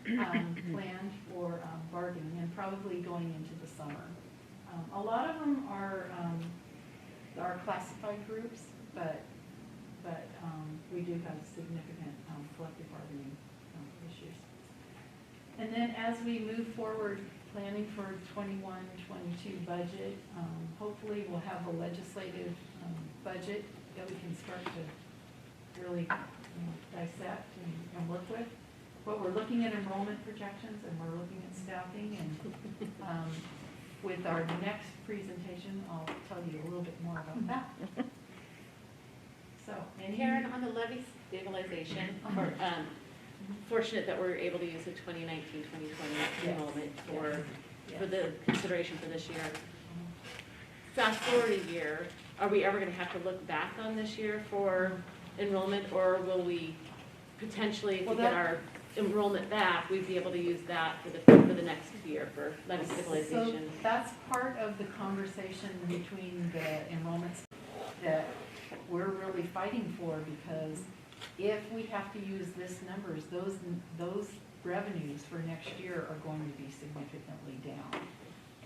planned for bargaining, and probably going into the summer. A lot of them are classified groups, but we do have significant collective bargaining issues. And then as we move forward, planning for 21-22 budget, hopefully we'll have a legislative budget that we can start to really dissect and work with. But we're looking at enrollment projections, and we're looking at staffing, and with our next presentation, I'll tell you a little bit more about that. So, And Karen, on the levy stabilization, we're fortunate that we're able to use the 2019-2020 enrollment for the consideration for this year. Fast forward a year, are we ever going to have to look back on this year for enrollment, or will we potentially, if we get our enrollment back, we'd be able to use that for the next year for levy stabilization? So that's part of the conversation between the enrollments that we're really fighting for, because if we have to use this numbers, those revenues for next year are going to be significantly down.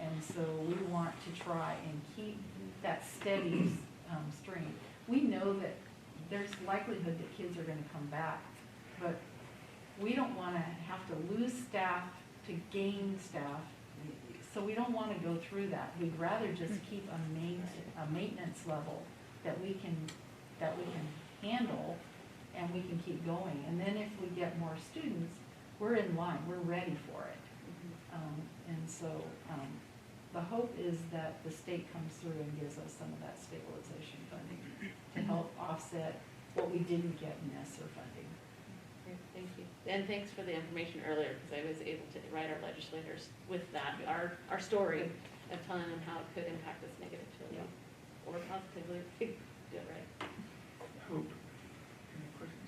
And so we want to try and keep that steady stream. We know that there's likelihood that kids are going to come back, but we don't want to have to lose staff to gain staff. So we don't want to go through that. We'd rather just keep a maintenance level that we can handle, and we can keep going. And then if we get more students, we're in line, we're ready for it. And so the hope is that the state comes through and gives us some of that stabilization funding to help offset what we didn't get in ESSER funding. Great, thank you. And thanks for the information earlier, because I was able to write our legislators with that, our story of telling them how it could impact us negatively or positively if we do it right. Hope. Any questions?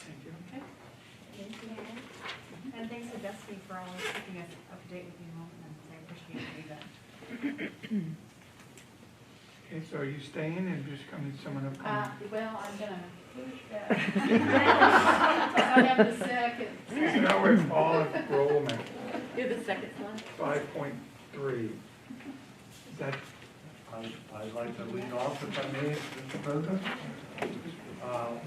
Thank you. Okay. Thank you. And thanks to Dusty for always keeping us up to date with the enrollment. I appreciate you that. Okay, so are you staying and just coming, someone up coming? Well, I'm gonna push that. I have the second. So now we're at fall enrollment, You're the second slide. 5.3. Is that, I'd like to lead off if I may, Mr. President.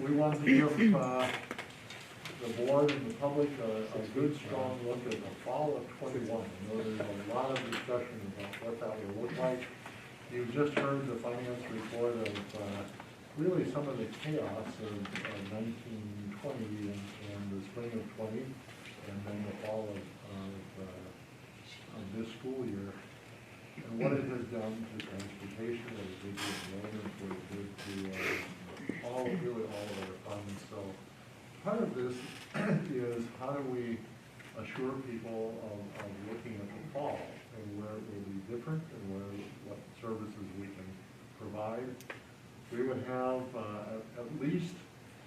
We want to give the board and the public a good, strong look at the fall of 21. I know there's a lot of discussion about what that will look like. You've just heard the finance report of really some of the chaos of 19, 20, and the spring of 20, and then the fall of this school year. And what it has done to transportation, what it did to enrollment, what it did to really all of our funds. So part of this is how do we assure people of looking at the fall and where it will be different and what services we can provide. We would have at least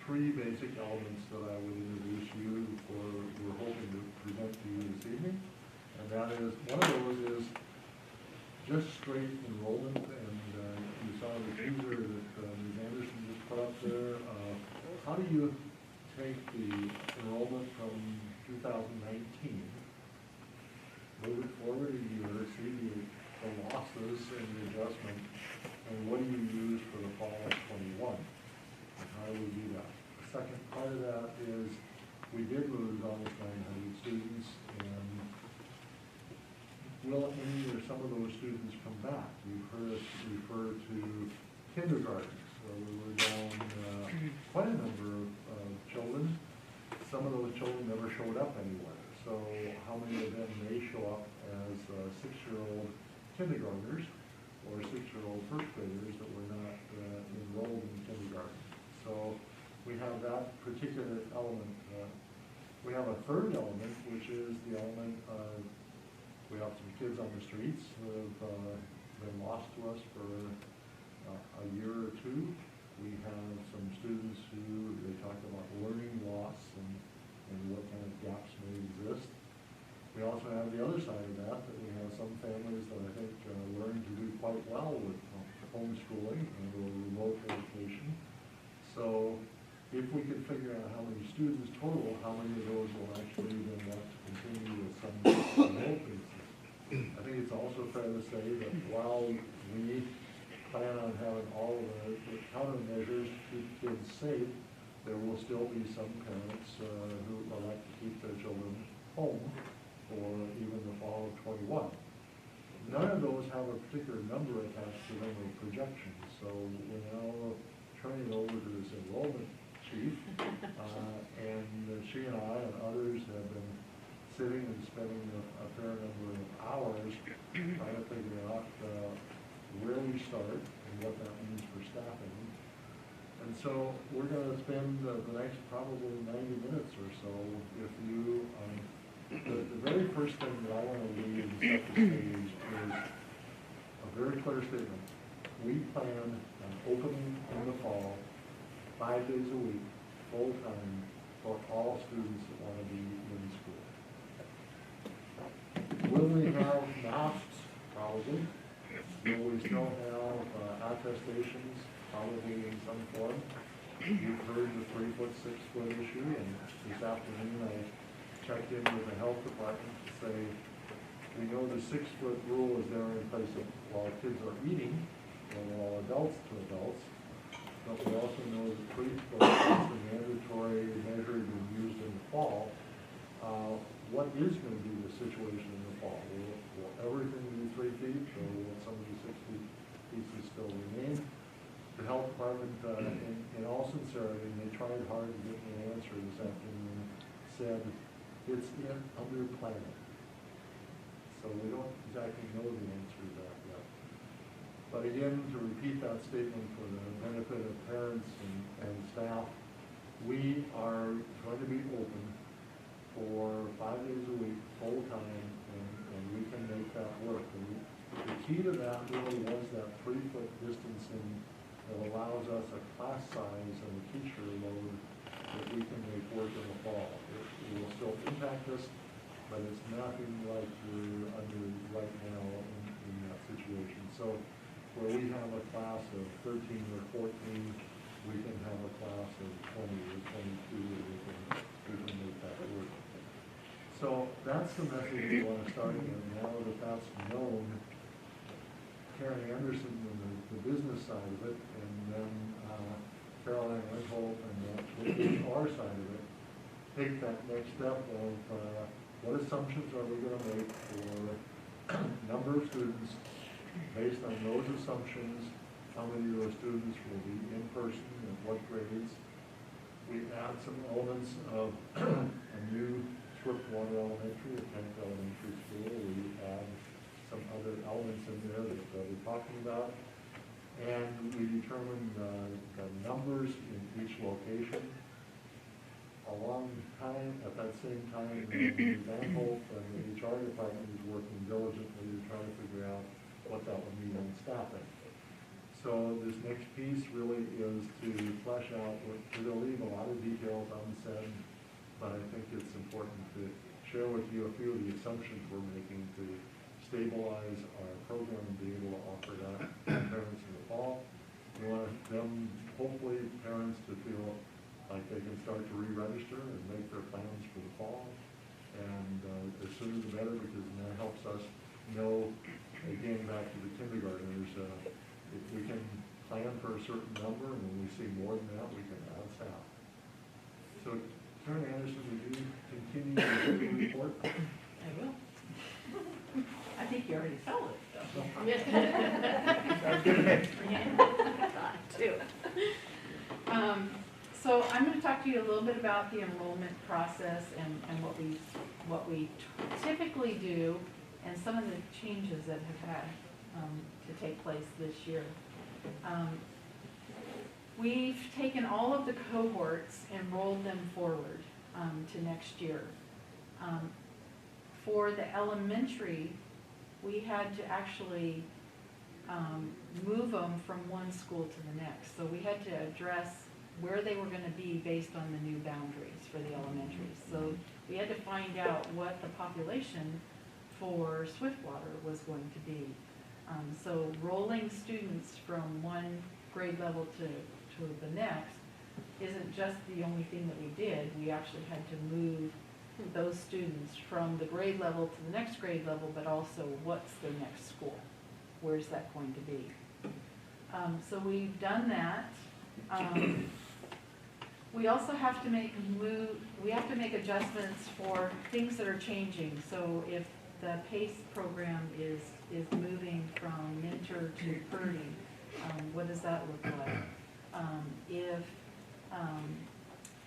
3 basic elements that I would introduce you we're hoping to present to you this evening. And that is, one of those is just straight enrollment, and you saw the teaser that Ms. Anderson just put up there. How do you take the enrollment from 2019, move it forward a year, see the losses and the adjustment, and what do you use for the fall of 21? And how do we do that? The second part of that is we did lose almost 900 students, and will any or some of those students come back? You've heard us refer to kindergartens, where we were down quite a number of children. Some of those children never showed up anywhere. So how many of them may show up as 6-year-old kindergartners or 6-year-old first graders that were not enrolled in kindergarten? So we have that particular element. We have a third element, which is the element of we have some kids on the streets who have been lost to us for a year or two. We have some students who they talk about learning loss and what kind of gaps may exist. We also have the other side of that we have some families that I think learn to do quite well with homeschooling and or remote education. So if we could figure out how many students total, how many of those will actually then want to continue with some remote basis. I think it's also fair to say that while we plan on having all of the countermeasures to keep kids safe, there will still be some parents who would like to keep their children home for even the fall of 21. None of those have a particular number attached to them or projections, so we're now turning it over to this enrollment chief, and she and I and others have been sitting and spending a fair number of hours trying to figure out where we start and what that means for staffing. And so we're going to spend the next probably 90 minutes or so with you. The very first thing that I want to leave and set the stage is a very clear statement. We plan on opening in the fall 5 days a week, full-time, for all students that want to be in school. Will we have masks? Probably. Will we still have attestations? Probably in some form. You've heard the 3-foot, 6-foot issue, and this afternoon I checked in with the health department to say, we know the 6-foot rule is there in place while kids are eating, and while adults to adults, but we also know that 3-foot is the mandatory measure being used in the fall. What is going to be the situation in the fall? Will everything be 3 feet, or will some of the 6 feet pieces still remain? The health department, in all sincerity, and they tried hard to get me an answer this afternoon, said it's under planning. so we don't exactly know the answer to that yet. But again, to repeat that statement for the benefit of parents and staff, we are going to be open for 5 days a week, full-time, and we can make that work. And the key to that really was that 3-foot distancing that allows us a class size and a teacher load that we can make work in the fall. It will still impact us, but it's nothing like we're under right now in that situation. So where we have a class of 13 or 14, we can have a class of 20 or 22, and we can make that work. So that's the message we want to start with. Now that that's known, Karen Anderson and the business side of it, and then Caroline Wentholt and the HR side of it, take that next step of what assumptions are we going to make for number of students. Based on those assumptions, how many of those students will be in person and what grades. We add some elements of a new Swiftwater Elementary, a 10th elementary school. We add some other elements in there that we're talking about. And we determine the numbers in each location. Along time, at that same time, the Van Holt and the HR department is working diligently to try to figure out what that would mean on staffing. So this next piece really is to flesh out, we're going to leave a lot of details unsaid, but I think it's important to share with you a few of the assumptions we're making to stabilize our program and be able to offer that to parents in the fall. We want them, hopefully parents, to feel like they can start to re-register and make their plans for the fall. And as soon as the better, because that helps us know, again, back to the kindergartners, if we can plan for a certain number, and when we see more than that, we can add staff. So, Karen Anderson, would you continue with the report? I will. I think you already sold it, though. Sounds good to me. Too. So I'm going to talk to you a little bit about the enrollment process and what we typically do and some of the changes that have had to take place this year. We've taken all of the cohorts and rolled them forward to next year. For the elementary, we had to actually move them from one school to the next. So we had to address where they were going to be based on the new boundaries for the elementary. So we had to find out what the population for Swiftwater was going to be. So rolling students from one grade level to the next isn't just the only thing that we did. We actually had to move those students from the grade level to the next grade level, but also what's the next school? Where's that going to be? So we've done that. We also have to make adjustments for things that are changing. So if the PACE program is moving from Mentor to Purdy, what does that look like? If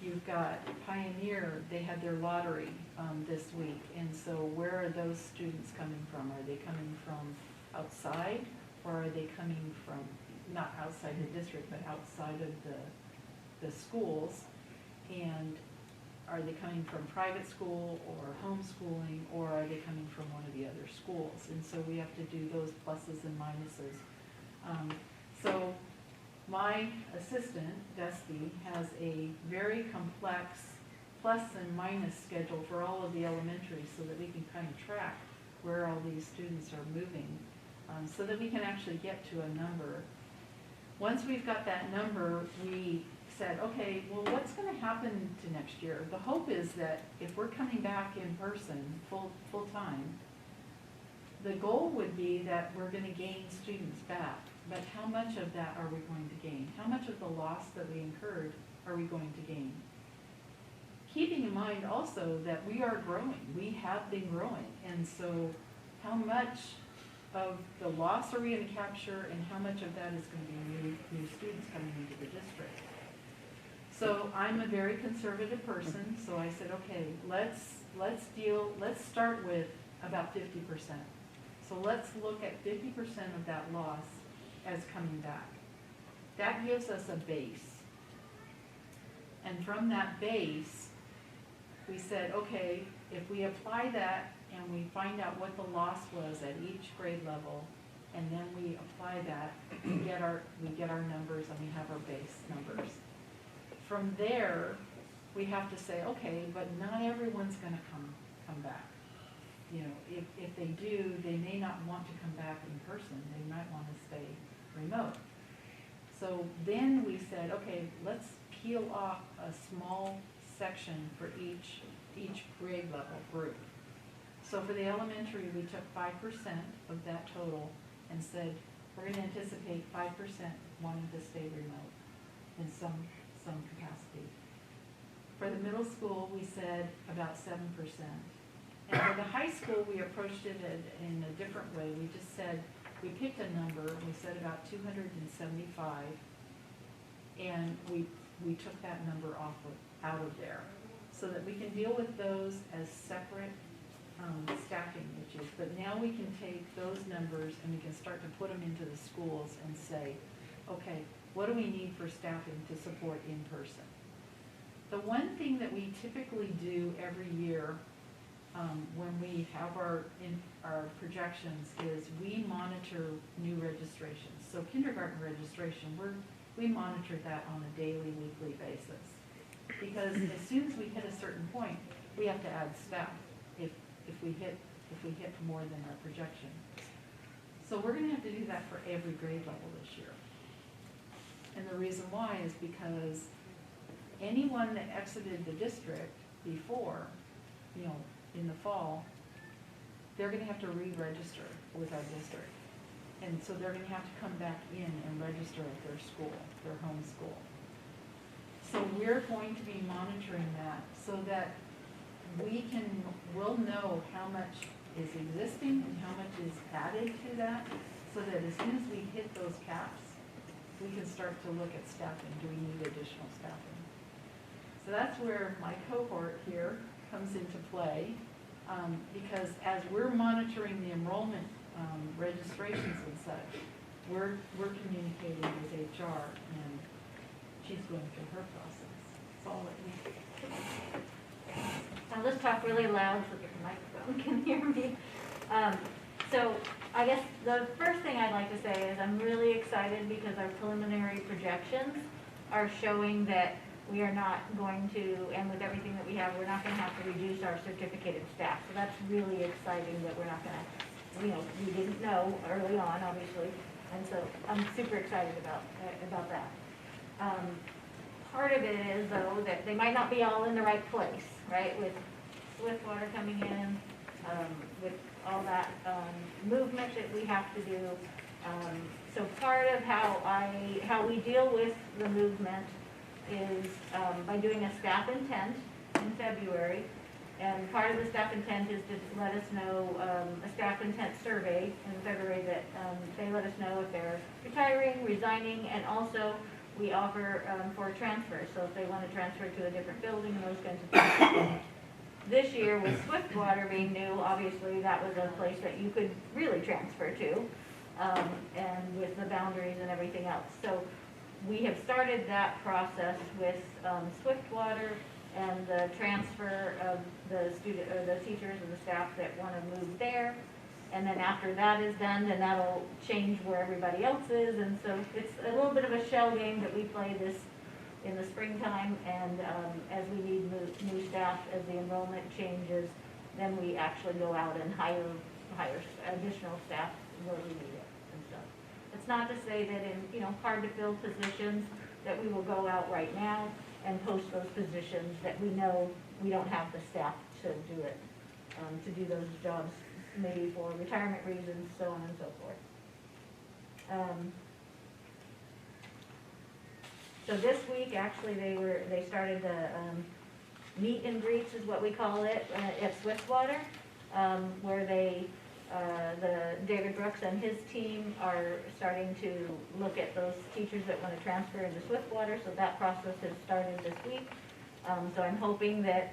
you've got Pioneer, they had their lottery this week, and so where are those students coming from? Are they coming from outside, or are they coming from, not outside the district, but outside of the schools? And are they coming from private school or homeschooling, or are they coming from one of the other schools? And so we have to do those pluses and minuses. So my assistant, Dusty, has a very complex plus and minus schedule for all of the elementaries so that we can kind of track where all these students are moving, so that we can actually get to a number. Once we've got that number, we said, okay, well, what's going to happen to next year? The hope is that if we're coming back in person full time, the goal would be that we're going to gain students back. But how much of that are we going to gain? How much of the loss that we incurred are we going to gain? Keeping in mind also that we are growing. We have been growing. And so how much of the loss are we going to capture, and how much of that is going to be new students coming into the district? So I'm a very conservative person, so I said, okay, let's start with about 50%. So let's look at 50% of that loss as coming back. That gives us a base. And from that base, we said, okay, if we apply that and we find out what the loss was at each grade level, and then we apply that, we get our numbers and we have our base numbers. From there, we have to say, okay, but not everyone's gonna come back. You know, if they do, they may not want to come back in person, they might wanna stay remote. So then we said, okay, let's peel off a small section for each grade level group. So for the elementary, we took 5% of that total and said, we're gonna anticipate 5% wanting to stay remote in some capacity. For the middle school, we said about 7%. And for the high school, we approached it in a different way. We just said, we picked a number, we said about 275, and we took that number out of there so that we can deal with those as separate staffing issues. But now we can take those numbers and we can start to put them into the schools and say, okay, what do we need for staffing to support in person? The one thing that we typically do every year when we have our projections is we monitor new registrations. So kindergarten registration, we monitor that on a daily, weekly basis. Because as soon as we hit a certain point, we have to add staff if we hit more than our projection. So we're gonna have to do that for every grade level this year. And the reason why is because anyone that exited the district before, you know, in the fall, they're gonna have to re-register with our district. And so they're gonna have to come back in and register at their school, their home school. So we're going to be monitoring that so that we'll know how much is existing and how much is added to that, so that as soon as we hit those caps, we can start to look at staffing. Do we need additional staffing? So that's where my cohort here comes into play, because as we're monitoring the enrollment registrations and such, we're communicating with HR, and she's going through her process. That's all that we. I'll just talk really loud so that the microphone can hear me. So I guess the first thing I'd like to say is I'm really excited because our preliminary projections are showing that we are not going to, and with everything that we have, we're not going to have to reduce our certificated staff. So that's really exciting that we're not going to, you know, we didn't know early on, obviously, and so I'm super excited about that. Part of it is, though, that they might not be all in the right place, right? With Swiftwater coming in, with all that movement that we have to do. So part of how we deal with the movement is by doing a staff intent in February. And part of the staff intent is to let us know, a staff intent survey in February that they let us know if they're retiring, resigning, and also we offer for transfer. So if they want to transfer to a different building and those kinds of things. This year with Swiftwater being new, obviously that was a place that you could really transfer to, and with the boundaries and everything else. So we have started that process with Swiftwater and the transfer of the teachers and the staff that want to move there. And then after that is done, then that'll change where everybody else is. And so it's a little bit of a shell game that we play this in the springtime. And as we need new staff, as the enrollment changes, then we actually go out and hire additional staff where we need it and stuff. It's not to say that in hard to fill positions that we will go out right now and post those positions that we know we don't have the staff to do it, to do those jobs, maybe for retirement reasons, so on and so forth. So this week, actually, they started the meet and greets, is what we call it, at Swiftwater, where David Brooks and his team are starting to look at those teachers that want to transfer into Swiftwater. So that process has started this week. So I'm hoping that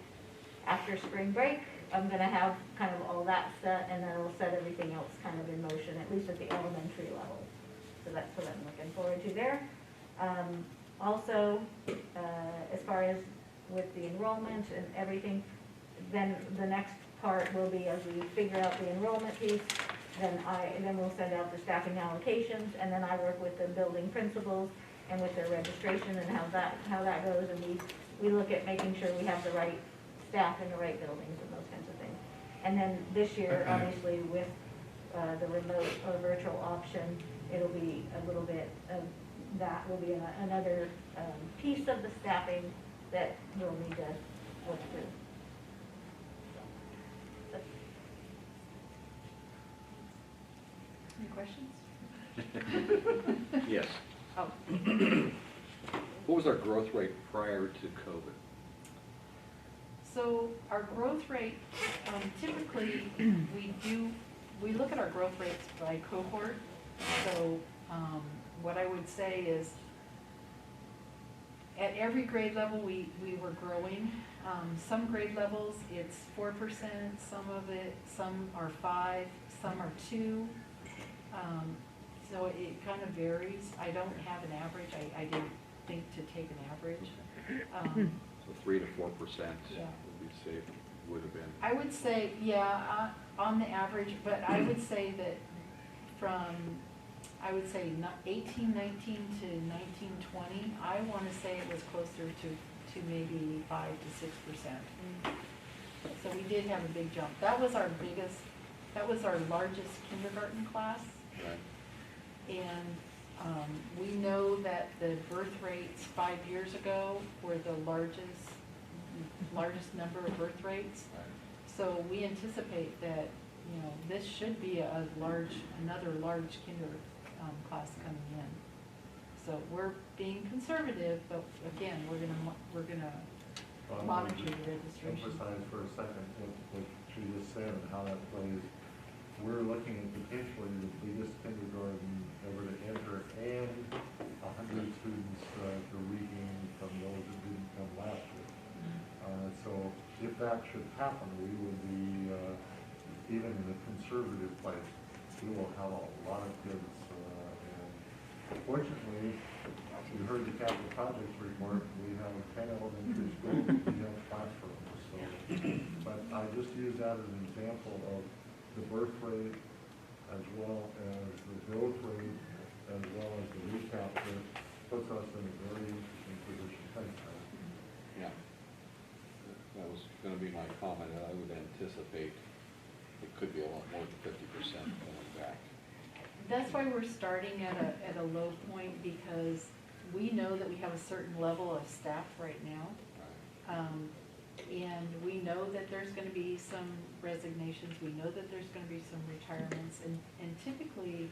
after spring break, I'm gonna have kind of all that set, and then I'll set everything else kind of in motion, at least at the elementary level. So that's what I'm looking forward to there. Also, as far as with the enrollment and everything, then the next part will be as we figure out the enrollment piece, then we'll send out the staffing allocations, and then I work with the building principals and with their registration and how that goes, and we look at making sure we have the right staff in the right buildings and those kinds of things. And then this year, obviously, with the remote or virtual option, it'll be a little bit of, that will be another piece of the staffing that we'll need to work through. Any questions? Yes. Oh. What was our growth rate prior to COVID? So our growth rate, typically, we look at our growth rates by cohort. So what I would say is, at every grade level, we were growing. Some grade levels, it's 4%, some are 5, some are 2. So it kind of varies. I don't have an average. I didn't think to take an average. So 3 to 4%, Yeah. would we say would have been? I would say, yeah, on the average, but I would say that from, I would say 18, 19 to 19, 20, I want to say it was closer to maybe 5 to 6%. So we did have a big jump. That was our largest kindergarten class. Right. And we know that the birth rates 5 years ago were the largest number of birth rates. Right. So we anticipate that, this should be another large kinder class coming in. So we're being conservative, but again, we're gonna monitor the registration. Emphasize for a second what she just said and how that plays. We're looking at potentially the biggest kindergarten ever to enter and 100 students to regain from those that didn't come last year. So if that should happen, we would be, even in a conservative place, we will have a lot of kids. And fortunately, you heard the capital projects report, we have 10 elementary schools, we have classrooms. So, but I just use that as an example of the birth rate as well as the growth rate as well as the recapture puts us in a very interesting position. Thanks, Tyler. Yeah. That was going to be my comment. I would anticipate it could be a lot more than 50% coming back. That's why we're starting at a low point, because we know that we have a certain level of staff right now. Right. And we know that there's going to be some resignations, we know that there's going to be some retirements, and typically,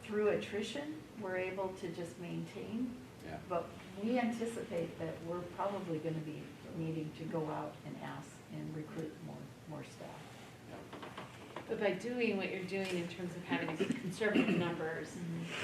through attrition, we're able to just maintain. Yeah. But we anticipate that we're probably going to be needing to go out and ask and recruit more staff. But by doing what you're doing in terms of having conservative numbers,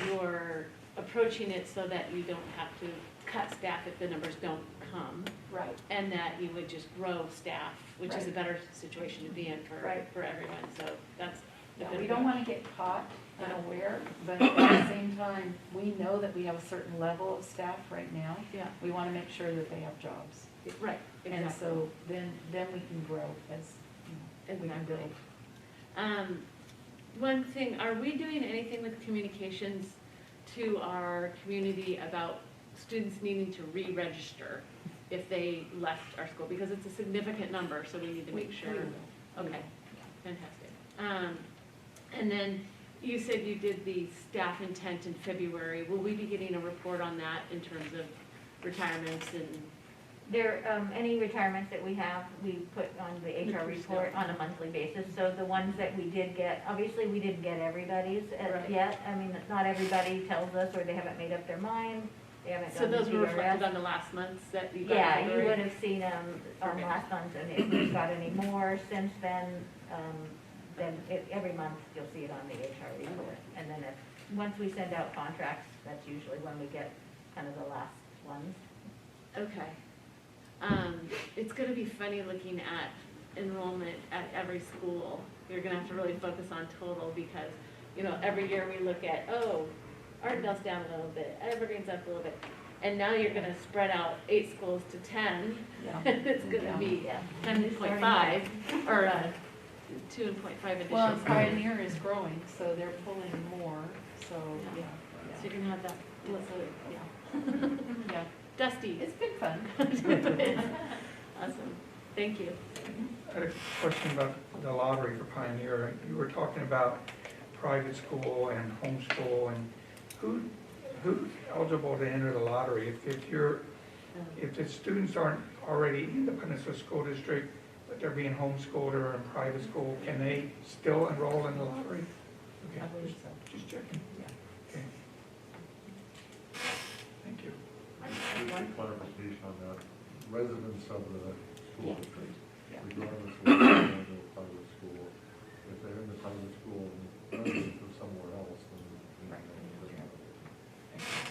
you're approaching it so that you don't have to cut staff if the numbers don't come. Right. And that you would just grow staff, which is a Right. better situation to be in for everyone. So that's a Yeah, good we don't approach. want to get caught unaware, but at the same time, we know that we have a certain level of staff right now. Yeah, We want to make sure that they have jobs. right, And exactly. so then we can grow as, we can Exactly. build. One thing, are we doing anything with communications to our community about students needing to re-register if they left our school? Because it's a significant number, so we need to make sure. We will. Okay, fantastic. And then you said you did the staff intent in February. Will we be getting a report on that in terms of retirements and? Any retirements that we have, we put on the HR report on a monthly basis. So the ones that we did get, obviously we didn't get everybody's Right. yet. I mean, not everybody tells us, or they haven't made up their mind, they haven't So done the those were reflected DRS. on the last months that you got? in Yeah, you February? would have seen them on Perfect. last month, and if we've got any more since then every month you'll see it on the HR report. And then once we send out contracts, that's usually when we get kind of the last ones. Okay. It it's gonna be funny looking at enrollment at every school. You're gonna have to really focus on total because, you know, every year we look at, oh, Artdale's down a little bit, Evergreen's up a little bit. And now you're gonna spread out 8 schools to 10. Yeah. It's gonna be Yeah. 10.5 or 2.5 additions. Well, and Pioneer is growing, so they're pulling more, so, yeah. So you're gonna have that, yeah. Yeah, Dusty, It's been fun. awesome, thank you. I had a question about the lottery for Pioneer. You were talking about private school and homeschool, and who's eligible to enter the lottery? If the students aren't already in the Peninsula School District, but they're being homeschooled or in private school, can they still enroll in the lottery? Okay, I believe so. just checking. Yeah. Okay. Thank you. One clarification on that, residents of the school district, Yeah. regardless of whether they're in a private school, if they're in the private school and residents of somewhere else, then Right.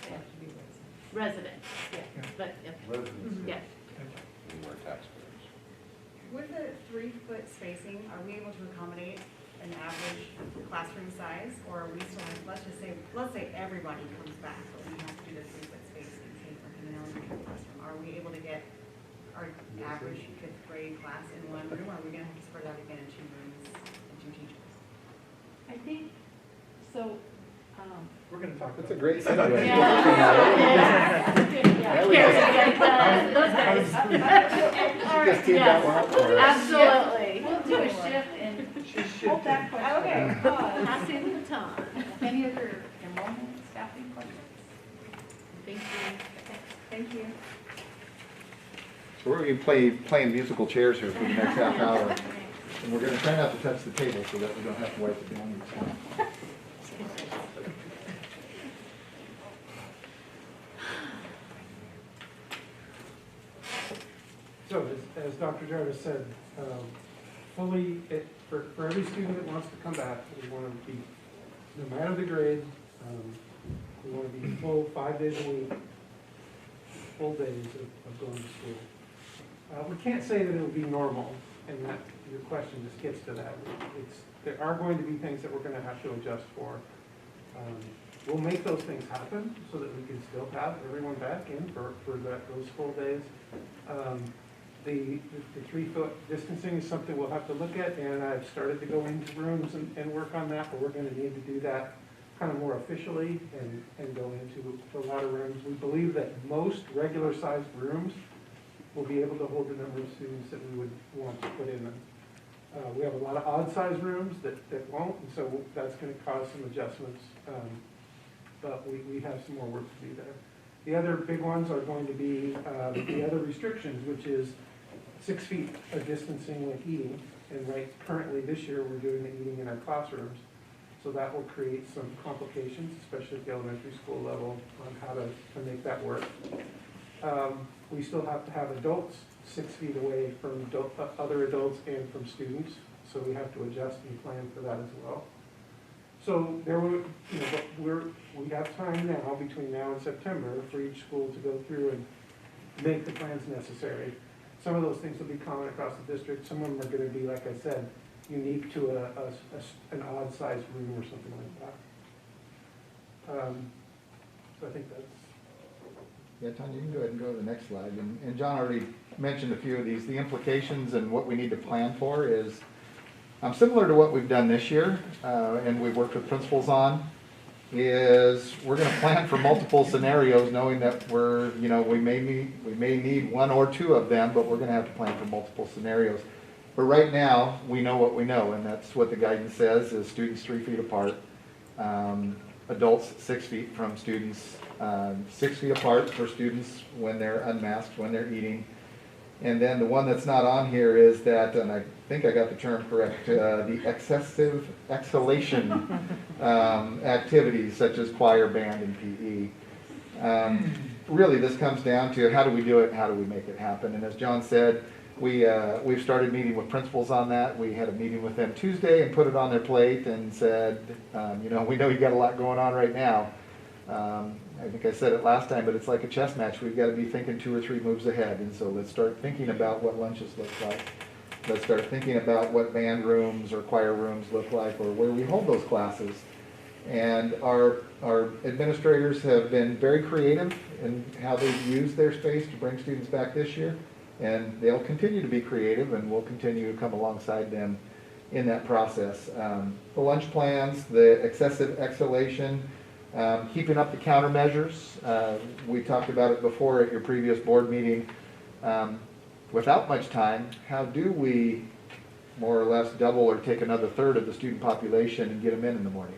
They have to be residents. Residents, Yeah. but, yeah, residents. yes. We were taxpayers. With the 3-foot spacing, are we able to accommodate an average classroom size? Or are we still, let's say everybody comes back, but we have to do the 3-foot spacing, say for an elementary classroom. Are we able to get our average 5th grade class in one room? Or are we gonna have to spread out again in 2 rooms and 2 teachers? I think, so, We're gonna talk. That's a great segue. yeah. There we go. Those guys. Just teed that one up for us. Absolutely. We'll do a shift and hold that question. Okay. Passing the baton. Any other enrollment staffing questions? Thank you. Thank you. So we're going to be playing musical chairs here for the next half hour. And we're going to try not to touch the table so that we don't have to wipe it down each time. So, as Dr. Jarvis said, for every student that wants to come back, we want to be, no matter the grade, we want to be full 5 days a week, full days of going to school. We can't say that it'll be normal, and that your question just gets to that. There are going to be things that we're going to have to adjust for. We'll make those things happen so that we can still have everyone back in for those full days. The 3-foot distancing is something we'll have to look at, and I've started to go into rooms and work on that, but we're going to need to do that kind of more officially and go into a lot of rooms. We believe that most regular-sized rooms will be able to hold the number of students that we would want to put in them. We have a lot of odd-sized rooms that won't, and so that's going to cause some adjustments, but we have some more work to do there. The other big ones are going to be the other restrictions, which is 6 feet of distancing when eating. And currently this year, we're doing the eating in our classrooms. So that will create some complications, especially at the elementary school level, on how to make that work. We still have to have adults 6 feet away from other adults and from students. So we have to adjust and plan for that as well. So we have time now, between now and September, for each school to go through and make the plans necessary. Some of those things will be common across the district. Some of them are going to be, like I said, unique to an odd-sized room or something like that. So I think that's... Yeah, Tanya, you can go ahead and go to the next slide. And John already mentioned a few of these. The implications and what we need to plan for is similar to what we've done this year, and we've worked with principals on, is we're going to plan for multiple scenarios, knowing that we may need 1 or 2 of them, but we're going to have to plan for multiple scenarios. But right now, we know what we know, and that's what the guidance says: is students 3 feet apart, adults 6 feet from students, 6 feet apart for students when they're unmasked, when they're eating. And then the one that's not on here is that, and I think I got the term correct, the excessive exhalation activities such as choir, band, and PE. Really, this comes down to how do we do it, how do we make it happen. And as John said, we've started meeting with principals on that. We had a meeting with them Tuesday and put it on their plate and said, we know you got a lot going on right now. I think I said it last time, but it's like a chess match. We've got to be thinking 2 or 3 moves ahead. And so let's start thinking about what lunches look like. Let's start thinking about what band rooms or choir rooms look like, or where we hold those classes. And our administrators have been very creative in how they've used their space to bring students back this year. And they'll continue to be creative, and we'll continue to come alongside them in that process. The lunch plans, the excessive exhalation, keeping up the countermeasures. We talked about it before at your previous board meeting. Without much time, how do we more or less double or take another third of the student population and get them in the morning?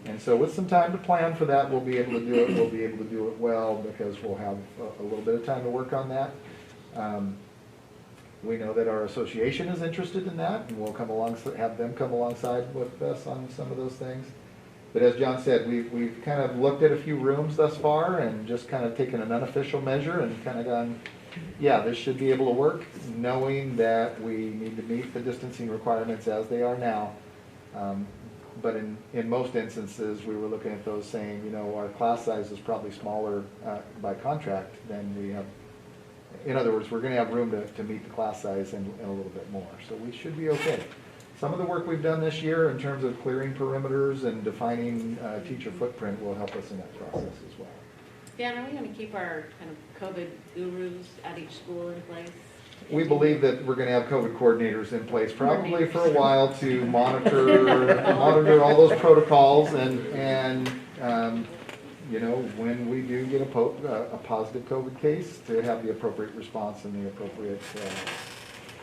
And so with some time to plan for that, we'll be able to do it. We'll be able to do it well because we'll have a little bit of time to work on that. We know that our association is interested in that, and we'll have them come alongside with us on some of those things. But as John said, we've kind of looked at a few rooms thus far and just kind of taken an unofficial measure and kind of gone, yeah, this should be able to work, knowing that we need to meet the distancing requirements as they are now. But in most instances, we were looking at those saying, you know, our class size is probably smaller by contract than we have. In other words, we're going to have room to meet the class size and a little bit more. So we should be okay. Some of the work we've done this year in terms of clearing perimeters and defining teacher footprint will help us in that process as well. Dan, are we going to keep our kind of COVID gurus at each school in place? We believe that we're going to have COVID coordinators in place probably for a while to monitor all those protocols and you know, when we do get a positive COVID case, to have the appropriate response and the appropriate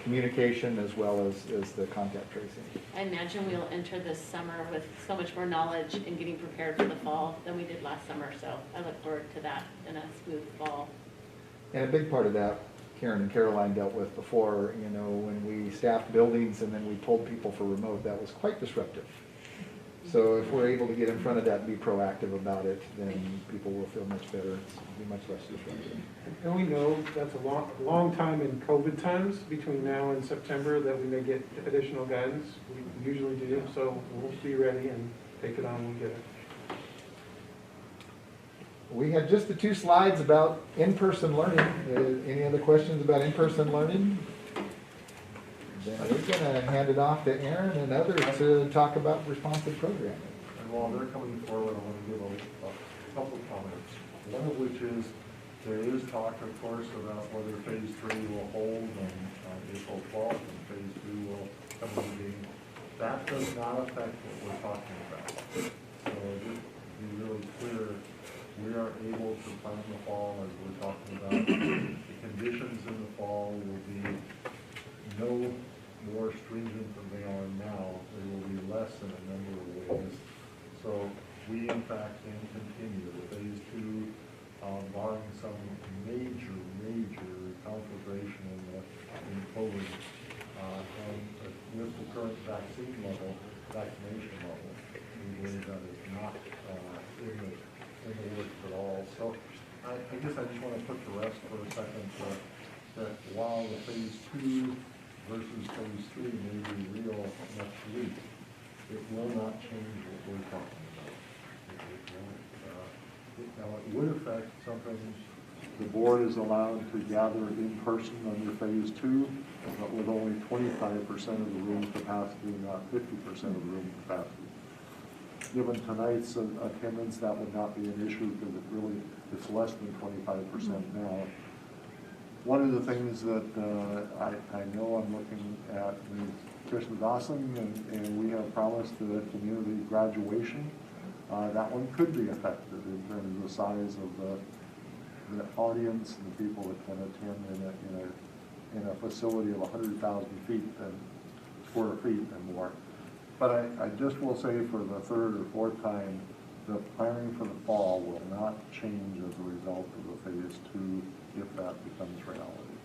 communication as well as the contact tracing. I imagine we'll enter this summer with so much more knowledge and getting prepared for the fall than we did last summer. So I look forward to that in a smooth fall. And a big part of that, Karen and Caroline dealt with before, you know, when we staffed buildings and then we pulled people for remote, that was quite disruptive. So if we're able to get in front of that and be proactive about it, then people will feel much better. It'll be much less disruptive. And we know that's a long time in COVID times between now and September that we may get additional guidance. We usually do, so we'll be ready and take it on when we get it. We have just the 2 slides about in-person learning. Any other questions about in-person learning? Then we're going to hand it off to Aaron and others to talk about responsive programming. And while they're coming forward, I want to give a couple of comments. One of which is, there is talk, of course, about whether phase 3 will hold on April 12th and phase 2 will come into being. That does not affect what we're talking about. So just to be really clear, we are able to plan the fall as we're talking about. The conditions in the fall will be no more stringent than they are now. They will be less in a number of ways. So we, in fact, can continue the phase 2, barring some major conflagration in COVID, and with the current vaccination level, we believe that is not in the works at all. So I guess I just want to put to rest for a second that while the phase 2 versus phase 3 may be real next week, it will not change what we're talking about. Now, it would affect something. The board is allowed to gather in person under phase 2, but with only 25% of the room capacity, not 50% of the room capacity. Given tonight's attendance, that would not be an issue because it's less than 25% now. One of the things that I know I'm looking at is Krishna Dawson, and we have promised the community graduation. That one could be affected in terms of the size of the audience and the people that can attend in a facility of 100,000 square feet and more. But I just will say for the 3rd or 4th time, the planning for the fall will not change as a result of the phase 2 if that becomes reality.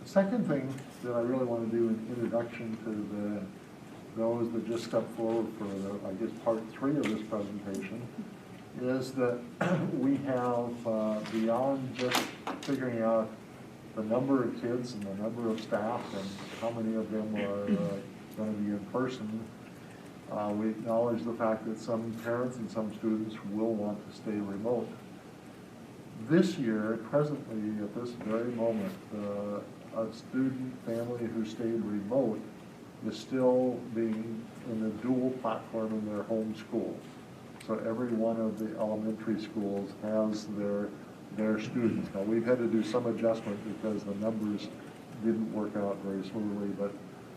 The second thing that I really want to do in introduction to those that just stepped forward for I guess part 3 of this presentation is that we have beyond just figuring out the number of kids and the number of staff and how many of them are going to be in person, We acknowledge the fact that some parents and some students will want to stay remote. This year, presently, at this very moment, a student family who stayed remote is still being in a dual platform in their home school. So every one of the elementary schools has their students. Now, we've had to do some adjustment because the numbers didn't work out very smoothly, but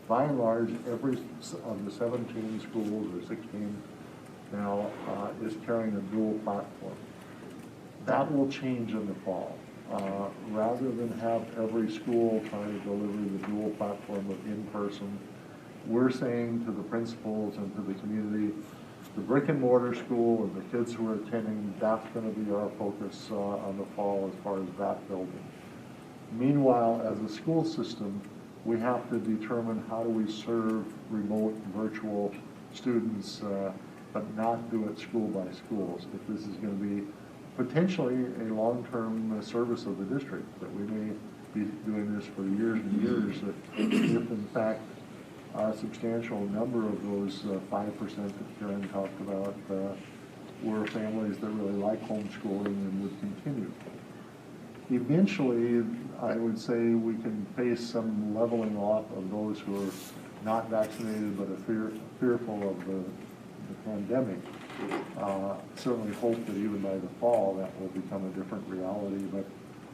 by and large, every of the 17 schools or 16 now is carrying a dual platform. That will change in the fall. Rather than have every school try to deliver the dual platform of in-person, we're saying to the principals and to the community, the brick and mortar school and the kids who are attending, that's going to be our focus on the fall as far as that building. Meanwhile, as a school system, we have to determine how do we serve remote virtual students, but not do it school by school. So if this is going to be potentially a long-term service of the district, that we may be doing this for years and years, if in fact a substantial number of those 5% that Karen talked about were families that really like homeschooling and would continue. Eventually, I would say we can face some leveling off of those who are not vaccinated but are fearful of the pandemic. Certainly hope that even by the fall that will become a different reality, but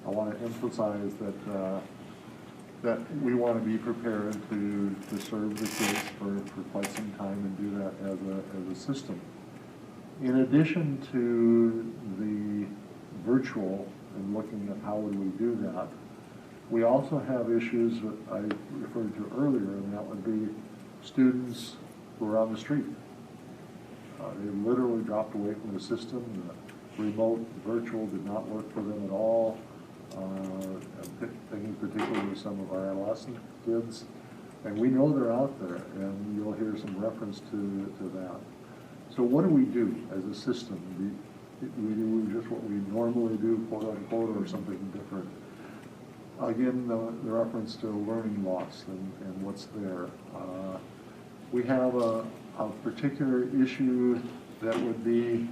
I want to emphasize that we want to be prepared to serve the kids for quite some time and do that as a system. In addition to the virtual and looking at how would we do that, we also have issues that I referred to earlier, and that would be students who are on the street. They literally dropped away from the system. The remote, virtual did not work for them at all. Thinking particularly of some of our adolescent kids. And we know they're out there, and you'll hear some reference to that. So what do we do as a system? We do just what we normally do, quote unquote, or something different. Again, the reference to learning loss and what's there. We have a particular issue that would be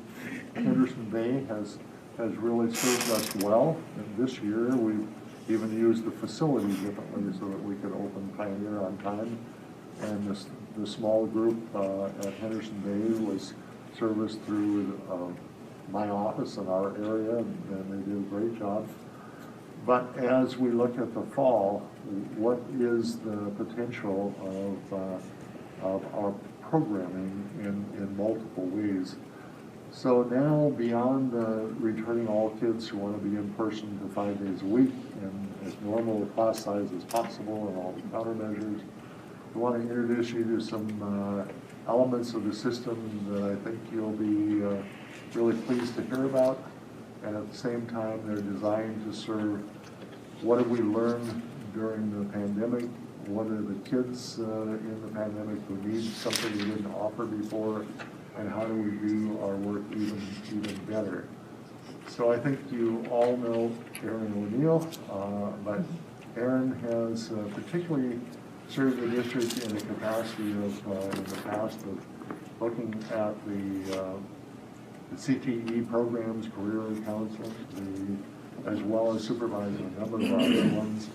Henderson Bay has really served us well. And this year, we've even used the facility differently so that we could open Pioneer on time. And the small group at Henderson Bay was serviced through my office in our area, and they did a great job. But as we look at the fall, what is the potential of our programming in multiple ways? So now, beyond returning all kids who want to be in person to 5 days a week and as normal a class size as possible and all the countermeasures, we want to introduce you to some elements of the system that I think you'll be really pleased to hear about. And at the same time, they're designed to serve what have we learned during the pandemic, what are the kids in the pandemic who need something we didn't offer before, and how do we do our work even better. So I think you all know Erin O'Neill, but Erin has particularly served the district in the capacity of, in the past, of looking at the CTE programs, career counseling, as well as supervising a number of other ones.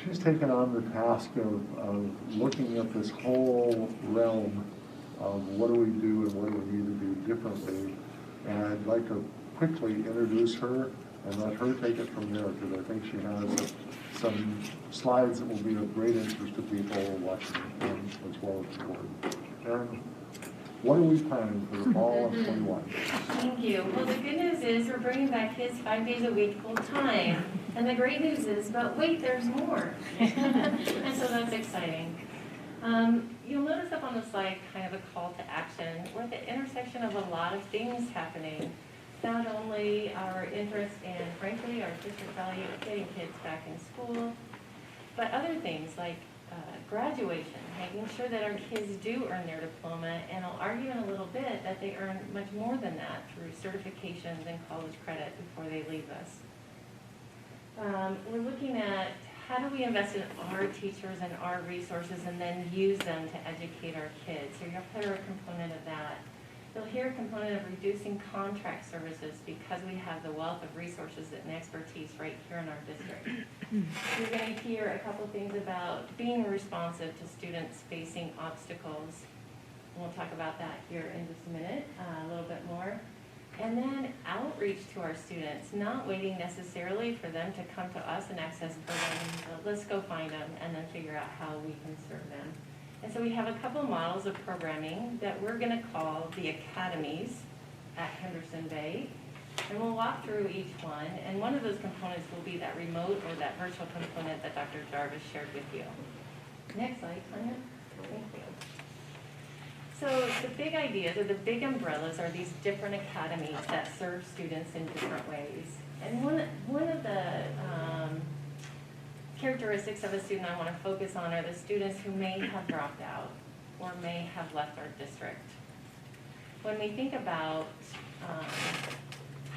She's taken on the task of looking at this whole realm of what do we do and what do we need to do differently. And I'd like to quickly introduce her and let her take it from there, because I think she has some slides that will be of great interest to people watching as well as the board. Erin, what are we planning for the fall of 21? Thank you. Well, the good news is we're bringing back kids 5 days a week full time. And the great news is, but wait, there's more. And so that's exciting. You'll notice up on the slide kind of a call to action. We're at the intersection of a lot of things happening. Not only our interest in, frankly, our district value of getting kids back in school, but other things like graduation, making sure that our kids do earn their diploma, and I'll argue in a little bit that they earn much more than that through certifications and college credit before they leave us. We're looking at how do we invest in our teachers and our resources and then use them to educate our kids? So you'll hear a component of that. You'll hear a component of reducing contract services because we have the wealth of resources and expertise right here in our district. You're going to hear a couple things about being responsive to students facing obstacles. We'll talk about that here in just a minute, a little bit more. And then outreach to our students, not waiting necessarily for them to come to us and access programs. So let's go find them and then figure out how we can serve them. And so we have a couple models of programming that we're going to call the academies at Henderson Bay. And we'll walk through each one. And one of those components will be that remote or that virtual component that Dr. Jarvis shared with you. Next slide, Tanya. Thank you. So the big ideas or the big umbrellas are these different academies that serve students in different ways. And one of the characteristics of a student I want to focus on are the students who may have dropped out or may have left our district. When we think about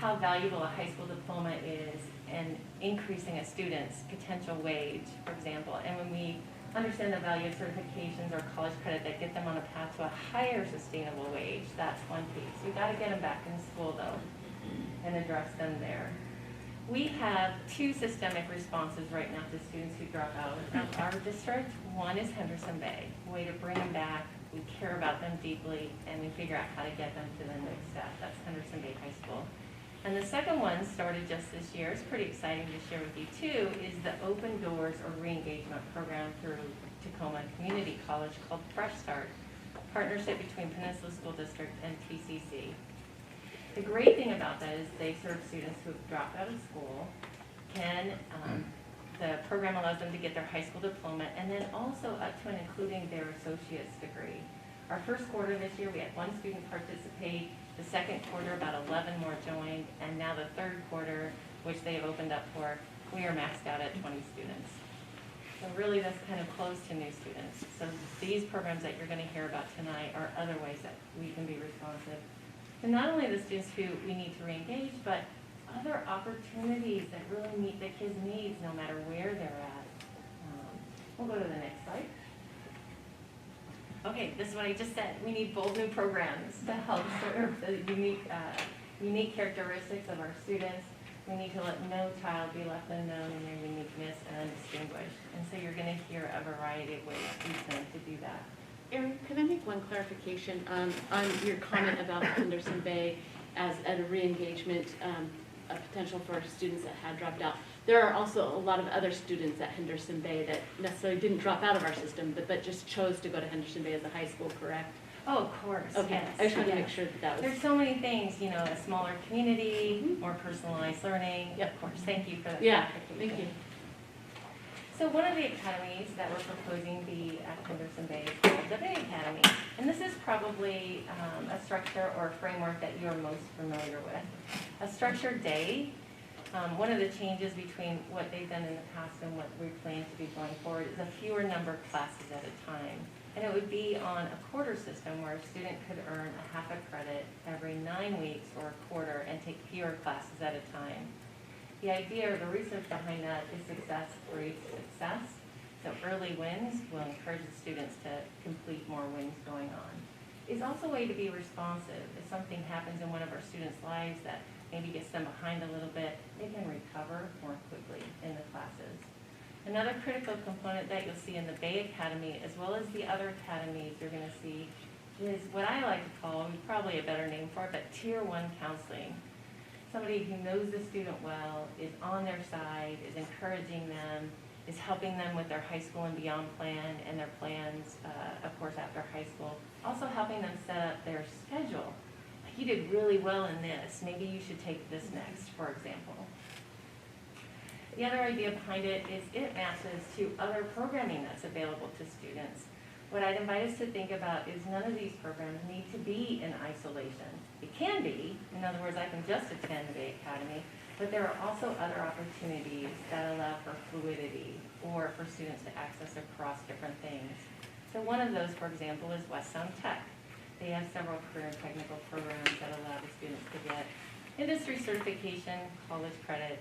how valuable a high school diploma is and increasing a student's potential wage, for example, and when we understand the value of certifications or college credit that get them on a path to a higher sustainable wage, that's one piece. We've got to get them back in school though and address them there. We have two systemic responses right now to students who drop out of our district. One is Henderson Bay, a way to bring them back. We care about them deeply and we figure out how to get them to the next step. That's Henderson Bay High School. And the second one started just this year. It's pretty exciting to share with you too, is the Open Doors or Re-engagement Program through Tacoma Community College called Fresh Start, a partnership between Peninsula School District and TCC. The great thing about that is they serve students who have dropped out of school, the program allows them to get their high school diploma and then also up to and including their associate's degree. Our first quarter this year, we had 1 student participate. The second quarter, about 11 more joined, and now the third quarter, which they have opened up for, we are maxed out at 20 students. So really that's kind of close to new students. So these programs that you're going to hear about tonight are other ways that we can be responsive. And not only the students who we need to re-engage, but other opportunities that really meet the kids' needs no matter where they're at. We'll go to the next slide. Okay, this is what I just said. We need bold new programs to help serve the unique characteristics of our students. We need to let no child be left unknown in their uniqueness and undistinguished. And so you're going to hear a variety of ways we plan to do that. Erin, can I make one clarification on your comment about Henderson Bay as a re-engagement, a potential for students that had dropped out? There are also a lot of other students at Henderson Bay that necessarily didn't drop out of our system, but just chose to go to Henderson Bay as a high school, correct? Oh, of course. Okay, Yes, I just wanted to yes. make sure that was. There's so many things, you know, a smaller community, more personalized learning. Yep. Of course. Thank you for that. Yeah, clarification. thank you. So one of the academies that we're proposing be at Henderson Bay is called the Bay Academy. And this is probably a structure or framework that you're most familiar with. A structured day. One of the changes between what they've done in the past and what we plan to be going forward is a fewer number of classes at a time. And it would be on a quarter system where a student could earn a half a credit every 9 weeks or a quarter and take fewer classes at a time. The idea or the research behind that is success breeds success. So early wins will encourage the students to complete more wins going on. It's also a way to be responsive. If something happens in one of our students' lives that maybe gets them behind a little bit, they can recover more quickly in the classes. Another critical component that you'll see in the Bay Academy, as well as the other academies you're going to see, is what I like to call, probably a better name for it, but Tier 1 counseling. Somebody who knows the student well, is on their side, is encouraging them, is helping them with their high school and beyond plan and their plans, of course, after high school. Also helping them set up their schedule. Like, you did really well in this. Maybe you should take this next, for example. The other idea behind it is it matches to other programming that's available to students. What I'd invite us to think about is none of these programs need to be in isolation. It can be, in other words, I can just attend the Bay Academy, but there are also other opportunities that allow for fluidity or for students to access across different things. So one of those, for example, is West Sound Tech. They have several career and technical programs that allow the students to get industry certification, college credit,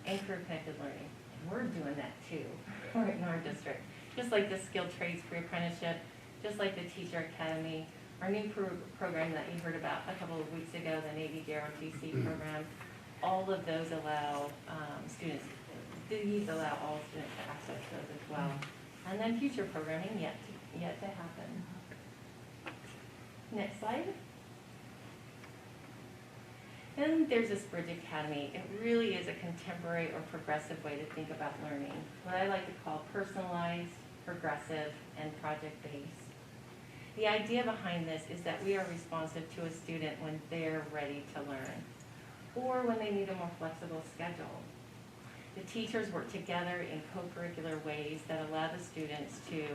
and career-connected learning. we're doing that too, in our district. Just like the skilled trades pre-apprenticeship, just like the teacher academy, our new program that you heard about a couple of weeks ago, the Navy JROTC program, all of those allow students, these allow all students to access those as well. And then future programming yet to happen. Next slide. And there's this Bridge Academy. It really is a contemporary or progressive way to think about learning, what I like to call personalized, progressive, and project-based. The idea behind this is that we are responsive to a student when they're ready to learn, or when they need a more flexible schedule. The teachers work together in co-curricular ways that allow the students to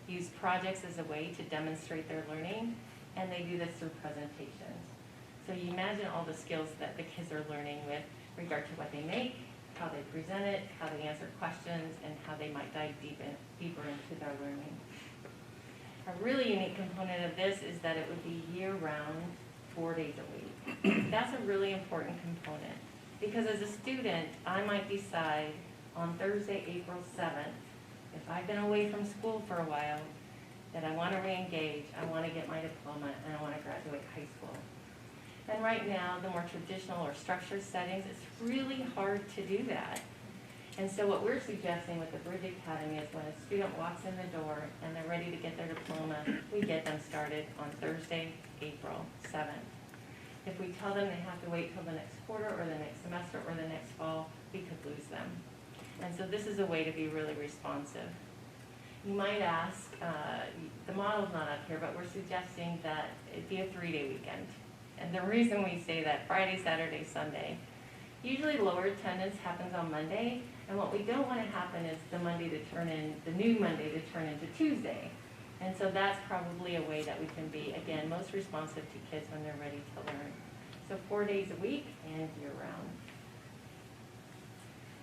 use projects as a way to demonstrate their learning, and they do this through presentations. So you imagine all the skills that the kids are learning with regard to what they make, how they present it, how they answer questions, and how they might dive deeper into their learning. A really unique component of this is that it would be year-round, 4 days a week. That's a really important component, because as a student, I might decide on Thursday, April 7th, if I've been away from school for a while, that I want to re-engage, I want to get my diploma, and I want to graduate high school. And right now, the more traditional or structured settings, it's really hard to do that. And so what we're suggesting with the Bridge Academy is when a student walks in the door and they're ready to get their diploma, we get them started on Thursday, April 7th. If we tell them they have to wait till the next quarter or the next semester or the next fall, we could lose them. And so this is a way to be really responsive. You might ask, the model's not up here, but we're suggesting that it be a 3-day weekend. And the reason we say that, Friday, Saturday, Sunday, usually lower attendance happens on Monday, and what we don't want to happen is the new Monday to turn into Tuesday. And so that's probably a way that we can be, again, most responsive to kids when they're ready to learn. So 4 days a week and year-round.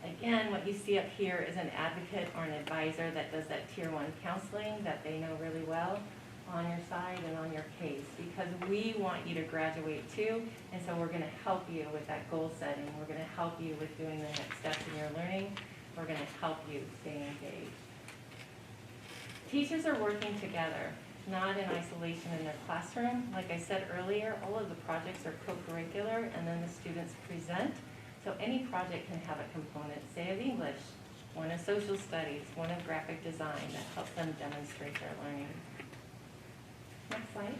Again, what you see up here is an advocate or an advisor that does that Tier 1 counseling that they know really well on your side and on your case, because we want you to graduate too, and so we're going to help you with that goal setting. We're going to help you with doing the next steps in your learning. We're going to help you stay engaged. Teachers are working together, not in isolation in their classroom. Like I said earlier, all of the projects are co-curricular, and then the students present. So any project can have a component, say of English, one of social studies, one of graphic design that helps them demonstrate their learning. Next slide.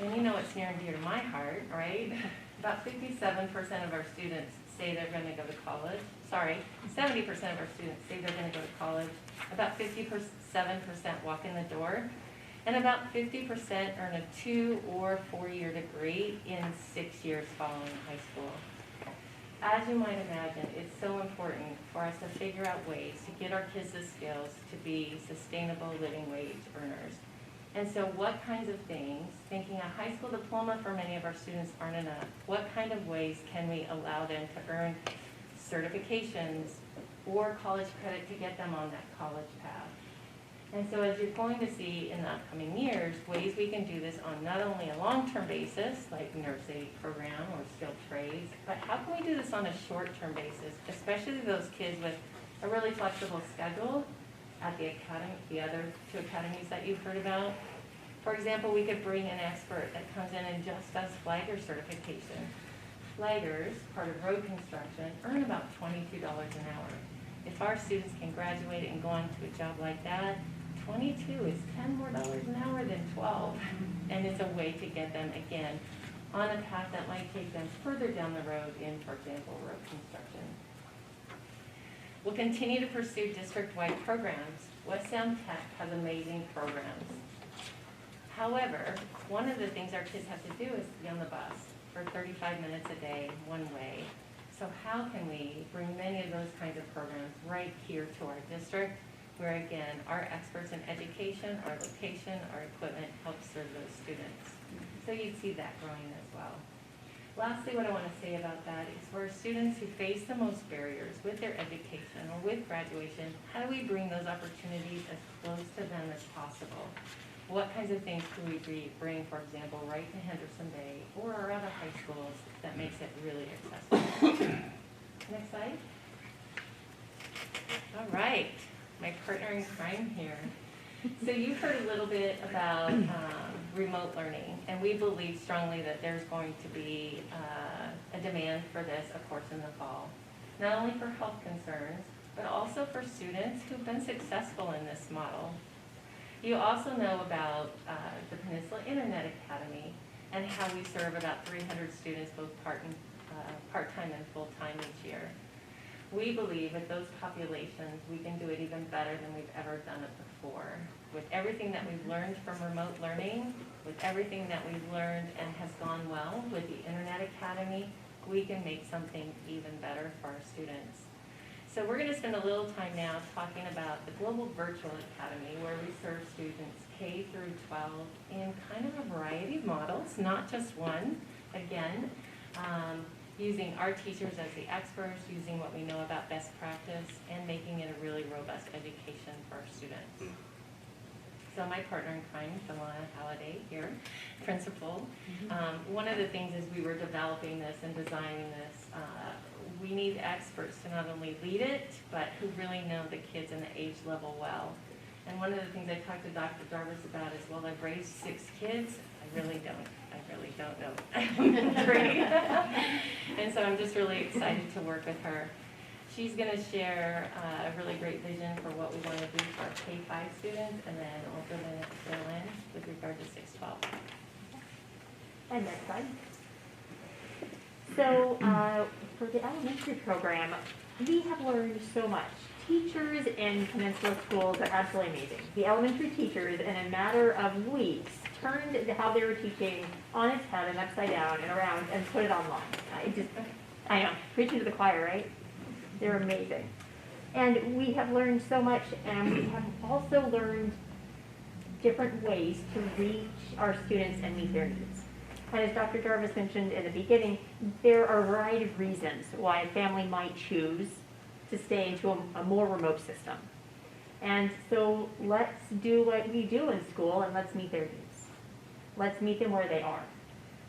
And you know it's near and dear to my heart, right? About 57% of our students say they're going to go to college. Sorry, 70% of our students say they're going to go to college. About 57% walk in the door. And about 50% earn a 2- or 4-year degree in 6 years following high school. As you might imagine, it's so important for us to figure out ways to get our kids the skills to be sustainable living wage earners. And so what kinds of things, thinking a high school diploma for many of our students aren't enough, what kind of ways can we allow them to earn certifications or college credit to get them on that college path? And so as you're going to see in the upcoming years, ways we can do this on not only a long-term basis, like nurse aid program or skilled trades, but how can we do this on a short-term basis, especially those kids with a really flexible schedule at the academy, the other 2 academies that you've heard about. For example, we could bring an expert that comes in and just does flagger certification. Flaggers, part of road construction, earn about $22 an hour. If our students can graduate and go on to a job like that, 22 is $10 more an hour than 12. And it's a way to get them, again, on a path that might take them further down the road in, for example, road construction. We'll continue to pursue district-wide programs. West Sound Tech has amazing programs. However, one of the things our kids have to do is be on the bus for 35 minutes a day, one way. So how can we bring many of those kinds of programs right here to our district, where again, our experts in education, our location, our equipment help serve those students. So you'd see that growing as well. Lastly, what I want to say about that is for students who face the most barriers with their education or with graduation, how do we bring those opportunities as close to them as possible? What kinds of things can we bring, for example, right to Henderson Bay or our other high schools that makes it really accessible? Next slide. All right, my partner in crime here. So you've heard a little bit about remote learning, and we believe strongly that there's going to be a demand for this, of course, in the fall. Not only for health concerns, but also for students who've been successful in this model. You also know about the Peninsula Internet Academy and how we serve about 300 students, both part-time and full-time each year. We believe with those populations, we can do it even better than we've ever done it before. With everything that we've learned from remote learning, with everything that we've learned and has gone well with the Internet Academy, we can make something even better for our students. So we're going to spend a little time now talking about the Global Virtual Academy, where we serve students K through 12 in kind of a variety of models, not just one. Again, using our teachers as the experts, using what we know about best practice, and making it a really robust education for our students. So my partner in crime, Delana Halliday here, principal. One of the things as we were developing this and designing this, we need experts to not only lead it, but who really know the kids and the age level well. And one of the things I talked to Dr. Jarvis about is, well, I've raised 6 kids. I really don't know. 3. And so I'm just really excited to work with her. She's going to share a really great vision for what we want to do for our K-5 students, and then also then fill in with regard to 6-12. And next slide. So for the elementary program, we have learned so much. Teachers in Peninsula schools are absolutely amazing. The elementary teachers, in a matter of weeks, turned how they were teaching on its head and upside down and around and put it online. I know, preaching to the choir, right? They're amazing. And we have learned so much, and we have also learned different ways to reach our students and meet their needs. And as Dr. Jarvis mentioned in the beginning, there are a variety of reasons why a family might choose to stay into a more remote system. And so let's do what we do in school, and let's meet their needs. Let's meet them where they are.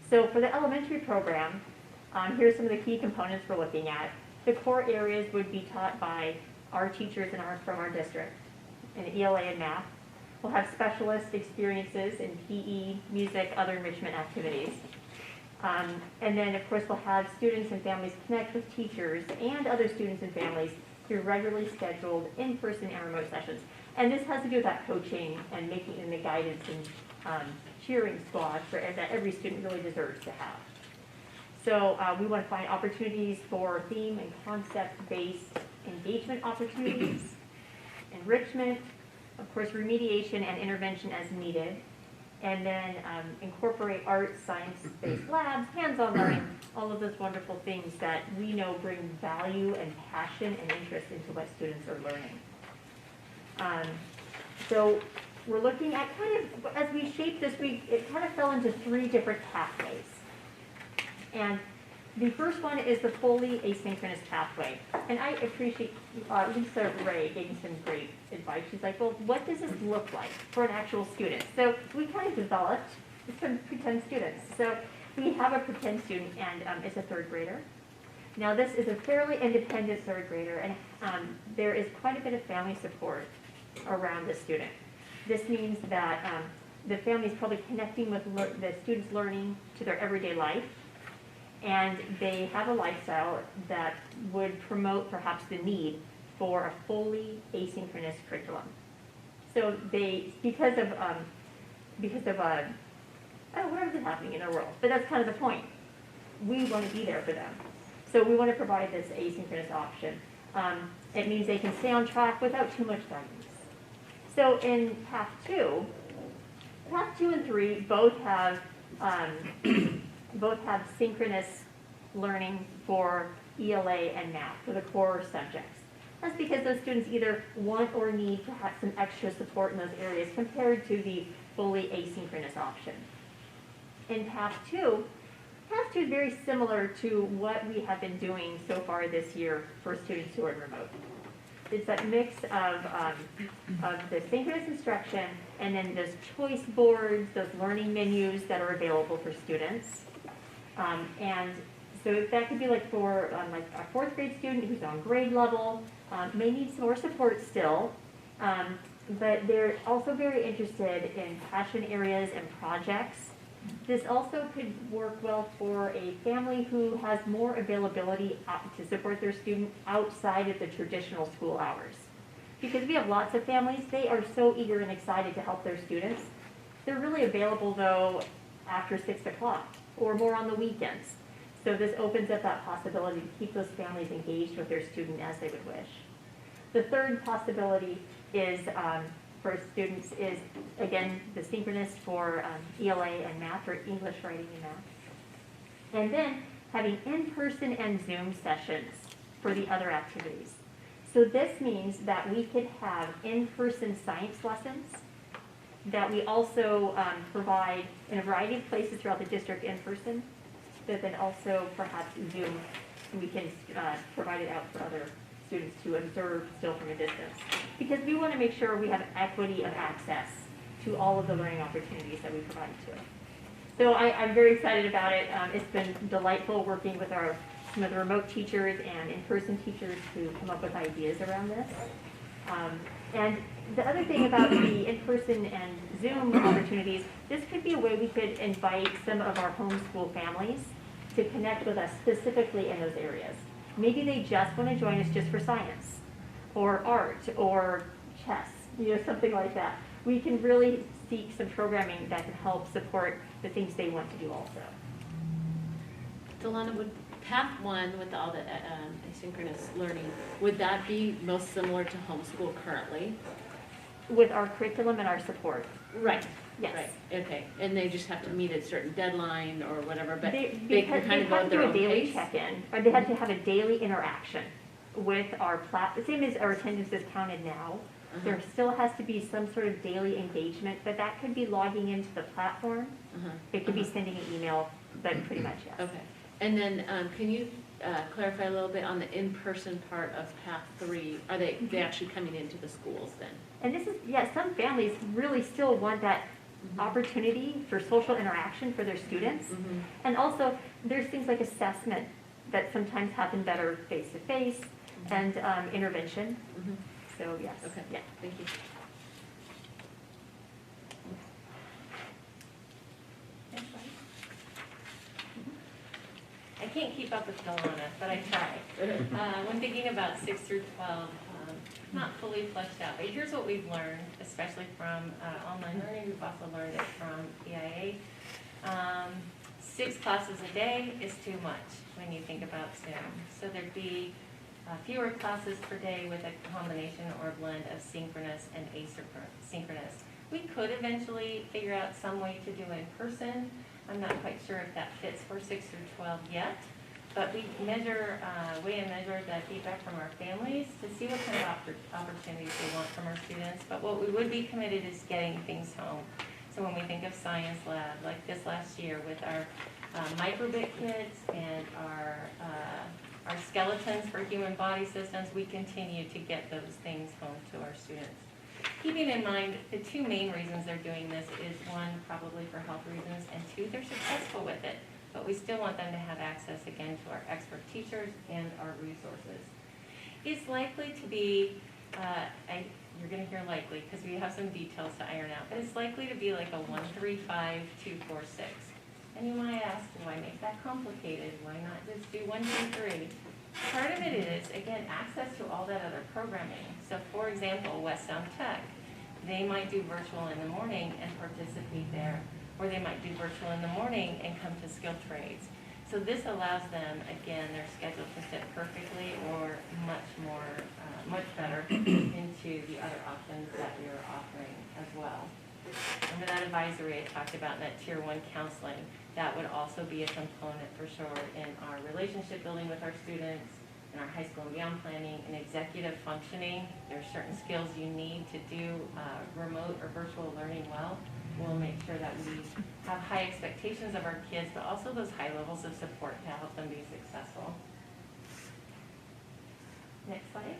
So for the elementary program, here's some of the key components we're looking at. The core areas would be taught by our teachers from our district in ELA and math. We'll have specialist experiences in PE, music, other enrichment activities. And then, of course, we'll have students and families connect with teachers and other students and families through regularly scheduled in-person and remote sessions. And this has to do with that coaching and making and the guidance and cheering squad that every student really deserves to have. So we want to find opportunities for theme and concept-based engagement opportunities, enrichment, of course, remediation and intervention as needed, and then incorporate art, science-based labs, hands-on learning, all of those wonderful things that we know bring value and passion and interest into what students are learning. So we're looking at kind of, as we shape this, it kind of fell into 3 different pathways. And the first one is the fully asynchronous pathway. And I appreciate, Lisa Ray gave me some great advice. She's like, well, what does this look like for an actual student? So we kind of developed some pretend students. So we have a pretend student, and it's a 3rd grader. Now this is a fairly independent 3rd grader, and there is quite a bit of family support around the student. This means that the family is probably connecting with the student's learning to their everyday life. And they have a lifestyle that would promote perhaps the need for a fully asynchronous curriculum. So because of whatever's happening in our world, but that's kind of the point. We want to be there for them. So we want to provide this asynchronous option. It means they can stay on track without too much guidance. So in Path 2 and 3 both have synchronous learning for ELA and math, for the core subjects. That's because those students either want or need perhaps some extra support in those areas compared to the fully asynchronous option. In Path 2 is very similar to what we have been doing so far this year for students who are remote. It's that mix of the synchronous instruction and then those choice boards, those learning menus that are available for students. And So that could be like for like a fourth grade student who's on grade level, may need some more support still, but they're also very interested in passion areas and projects. This also could work well for a family who has more availability to support their student outside of the traditional school hours. Because we have lots of families, they are so eager and excited to help their students. They're really available though after 6 o'clock or more on the weekends. So this opens up that possibility to keep those families engaged with their student as they would wish. The third possibility is for students is, again, the synchronous for ELA and math, or English, writing, and math. And then having in-person and Zoom sessions for the other activities. So this means that we could have in-person science lessons that we also provide in a variety of places throughout the district in person, but then also perhaps Zoom, we can provide it out for other students to observe still from a distance. Because we want to make sure we have equity of access to all of the learning opportunities that we provide to them. So I'm very excited about it. It's been delightful working with some of the remote teachers and in-person teachers to come up with ideas around this. And the other thing about the in-person and Zoom opportunities, this could be a way we could invite some of our homeschool families to connect with us specifically in those areas. Maybe they just want to join us just for science or art or chess, something like that. We can really seek some programming that can help support the things they want to do also. Delana, would Path 1 with all the asynchronous learning, would that be most similar to homeschool currently? With our curriculum and our support. Right. Yes. Right. Okay. And they just have to meet a certain deadline or whatever, but they Because can kind of go at their do own a daily pace? check-in, or they have to have a daily interaction with our the same as our attendance is counted now. There still has to be some sort of daily engagement, but that could be logging into the platform. It could be sending an email, but pretty much yes. Okay. And then can you clarify a little bit on the in-person part of Path 3? Are they actually coming into the schools then? And this is, some families really still want that opportunity for social interaction for their students. And also, there's things like assessment that sometimes happen better face-to-face and intervention. So yes. Okay. Yeah. Thank you. I can't keep up with Delana, but I try. When thinking about 6 through 12, not fully fleshed out, but here's what we've learned, especially from online learning. We've also learned it from EIA. 6 classes a day is too much when you think about Zoom. So there'd be fewer classes per day with a combination or blend of synchronous and asynchronous. We could eventually figure out some way to do in person. I'm not quite sure if that fits for 6 through 12 yet, but we measure the feedback from our families to see what kind of opportunities we want from our students. But what we would be committed is getting things home. So when we think of science lab, like this last year with our microbit kits and our skeletons for human body systems, we continue to get those things home to our students. Keeping in mind, the 2 main reasons they're doing this is 1, probably for health reasons, and 2, they're successful with it. But we still want them to have access, again, to our expert teachers and our resources. It's likely to be, you're going to hear likely, because we have some details to iron out, but it's likely to be like a 1, 3, 5, 2, 4, 6. And you might ask, why make that complicated? Why not just do 1, 2, 3? Part of it is, again, access to all that other programming. So for example, West Sound Tech, they might do virtual in the morning and participate there, or they might do virtual in the morning and come to skill trades. So this allows them, again, their schedule to fit perfectly or much better into the other options that we are offering as well. Under that advisory I talked about in that Tier 1 counseling, that would also be a component for sure in our relationship building with our students, in our high school and beyond planning, and executive functioning. There are certain skills you need to do remote or virtual learning well. We'll make sure that we have high expectations of our kids, but also those high levels of support to help them be successful. Next slide.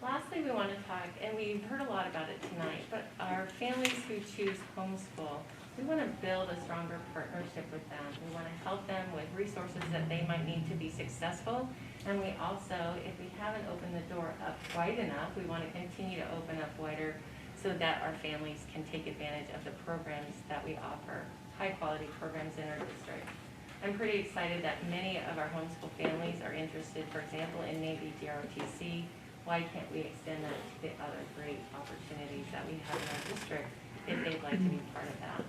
Lastly, we want to talk, and we've heard a lot about it tonight, but our families who choose homeschool, We want to build a stronger partnership with them. We want to help them with resources that they might need to be successful. And we also, if we haven't opened the door up wide enough, we want to continue to open up wider so that our families can take advantage of the programs that we offer, high-quality programs in our district. I'm pretty excited that many of our homeschool families are interested, for example, in Navy DROTC. Why can't we extend that to the other great opportunities that we have in our district if they'd like to be part of that?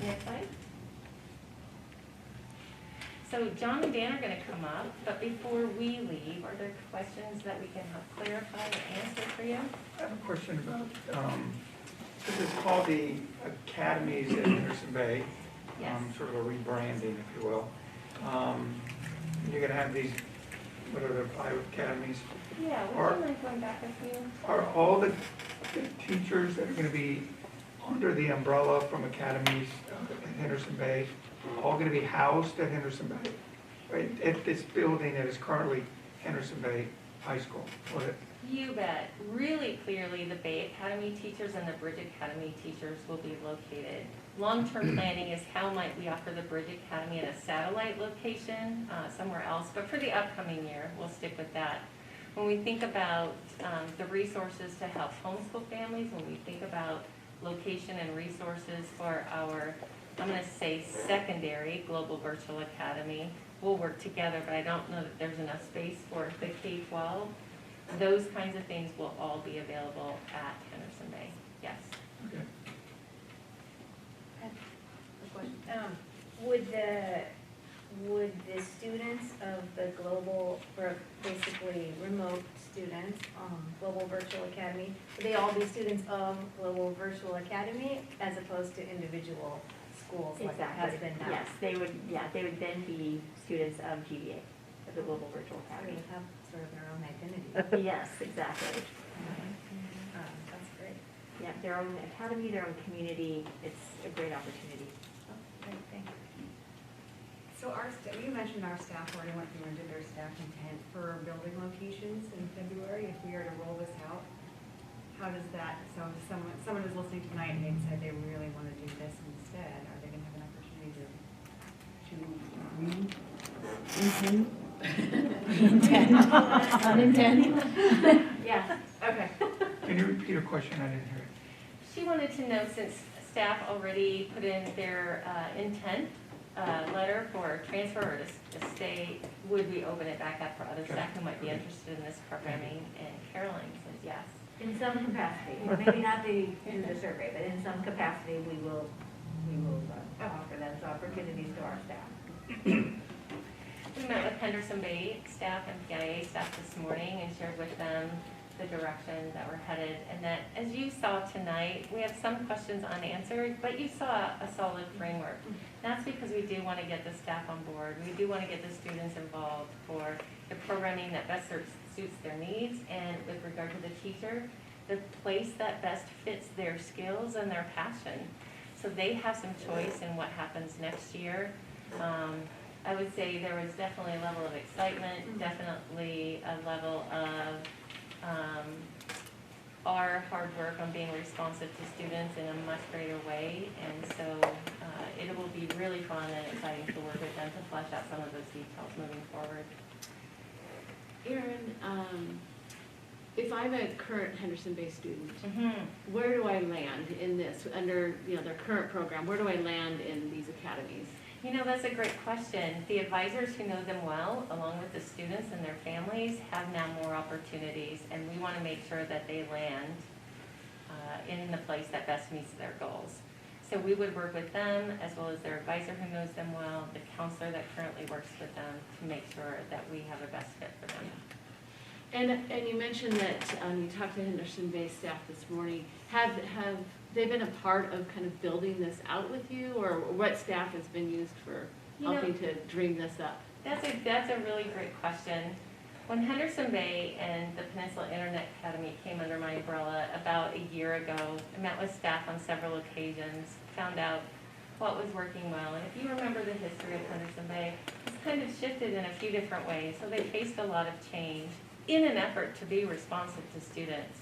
Next slide. So John and Dan are going to come up, but before we leave, are there questions that we can help clarify or answer for you? I have a question about, this is called the Academies at Henderson Bay. Yes. Sort of a rebranding, if you will. You're going to have these, what are the 5 academies? Yeah, would you mind going back a few? Are all the teachers that are going to be under the umbrella from academies at Henderson Bay all going to be housed at Henderson Bay? Right, at this building that is currently Henderson Bay High School? You bet. Really clearly, the Bay Academy teachers and the Bridge Academy teachers will be located. Long-term planning is how might we offer the Bridge Academy in a satellite location somewhere else, but for the upcoming year, we'll stick with that. When we think about the resources to help homeschool families, when we think about location and resources for our, I'm going to say secondary Global Virtual Academy, we'll work together, but I don't know that there's enough space for the K-12. Those kinds of things will all be available at Henderson Bay, yes. Okay. Would the students of the global, or basically remote students, Global Virtual Academy, would they all be students of Global Virtual Academy as opposed to individual schools like it has been now? Yes, they would then be students of GVA, of the Global Virtual They Academy. would have sort of their own identity. Yes, exactly. That's great. Yeah, their own academy, their own community. It's a great opportunity. Oh, great, thank you. So you mentioned our staff already went through and did their staff intent for building locations in February. If we are to roll this out, how does that, so if someone is listening tonight and they said they really want to do this instead, are they going to have an opportunity to Unintended. Yeah. Okay. Can you repeat a question? I didn't hear it. She wanted to know, since staff already put in their intent letter for transfer or to stay, would we open it back up for other staff who might be interested in this programming? And Caroline says yes. In some capacity, maybe not in the survey, but in some capacity, we will offer those opportunities to our staff. We met with Henderson Bay staff and PIA staff this morning and shared with them the direction that we're headed, and that, as you saw tonight, we have some questions unanswered, but you saw a solid framework. That's because we do want to get the staff on board. We do want to get the students involved for the programming that best suits their needs, and with regard to the teacher, the place that best fits their skills and their passion. So they have some choice in what happens next year. I would say there was definitely a level of excitement, definitely a level of our hard work on being responsive to students in a much greater way, and so it will be really fun and exciting to work with them to flesh out some of those details moving forward. Erin, if I'm a current Henderson Bay student, where do I land in this, under their current program? Where do I land in these academies? You know, that's a great question. The advisors who know them well, along with the students and their families, have now more opportunities, and we want to make sure that they land in the place that best meets their goals. So we would work with them, as well as their advisor who knows them well, the counselor that currently works with them, to make sure that we have a best fit for them. And you mentioned that you talked to Henderson Bay staff this morning. Have they been a part of kind of building this out with you, or what staff has been used for helping to dream this up? That's a really great question. When Henderson Bay and the Peninsula Internet Academy came under my umbrella about a year ago, I met with staff on several occasions, found out what was working well. And if you remember the history of Henderson Bay, it's kind of shifted in a few different ways. So they faced a lot of change in an effort to be responsive to students.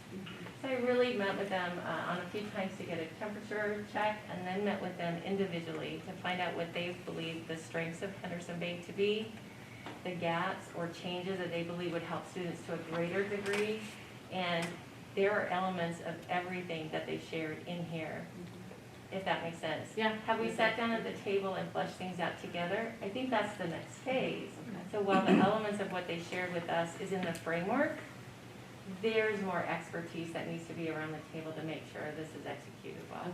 So I really met with them on a few times to get a temperature check, and then met with them individually to find out what they believe the strengths of Henderson Bay to be, the gaps or changes that they believe would help students to a greater degree. And there are elements of everything that they shared in here, if that makes sense. Yeah. Have we sat down at the table and fleshed things out together? I think that's the next phase. So while the elements of what they shared with us is in the framework, there's more expertise that needs to be around the table to make sure this is executed well. Okay,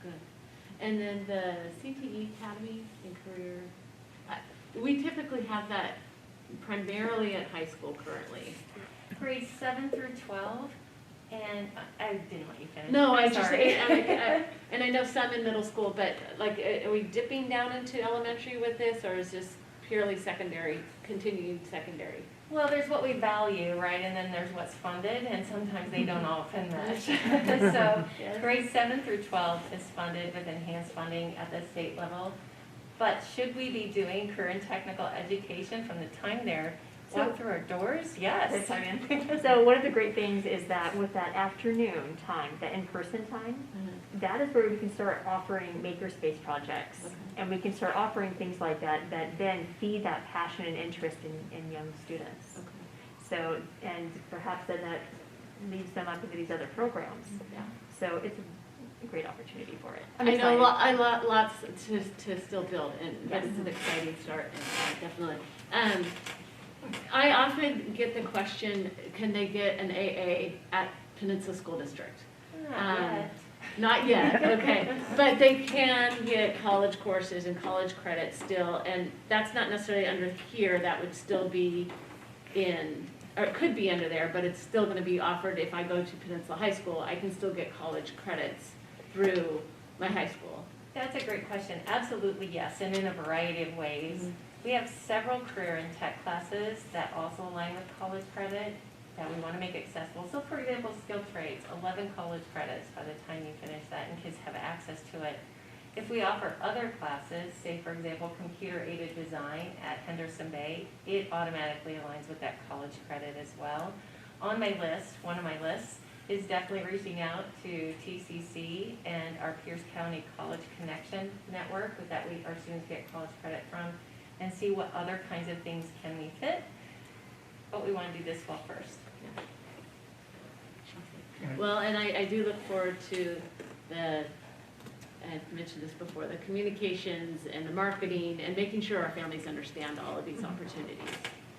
good. And then the CTE Academy and Career, we typically have that primarily at high school currently. Grades 7 through 12, and I didn't let you finish. No, I'm I just, sorry. and I know some in middle school, but like, are we dipping down into elementary with this, or is this purely secondary, continuing secondary? Well, there's what we value, right, and then there's what's funded, and sometimes they don't often match. So Yes. grades 7 through 12 is funded with enhanced funding at the state level. But should we be doing career and technical education from the time they're walk through our doors? Yes. So one of the great things is that with that afternoon time, the in-person time, that is where we can start offering makerspace projects. Okay. And we can start offering things like that, that then feed that passion and interest in young students. Okay. So, and perhaps then that leads them onto these other programs. Yeah. So it's a great opportunity for it. I know excited. lots to still build, and but it's an exciting start, and definitely. I often get the question, can they get an AA at Peninsula School District? Not yet. Not yet, okay. But they can get college courses and college credits still, and that's not necessarily under here, that would still be in, or it could be under there, but it's still gonna be offered if I go to Peninsula High School, I can still get college credits through my high school. That's a great question. Absolutely, yes, and in a variety of ways. Mhm. We have several career and tech classes that also align with college credit that we want to make accessible. So for example, skilled trades, 11 college credits by the time you finish that, and kids have access to it. If we offer other classes, say for example, computer-aided design at Henderson Bay, it automatically aligns with that college credit as well. On my list, one of my lists, is definitely reaching out to TCC and our Pierce County College Connection Network that our students get college credit from, and see what other kinds of things can we fit. But we want to do this well first. Well, and I do look forward to I've mentioned this before, the communications and the marketing and making sure our families understand all of these opportunities.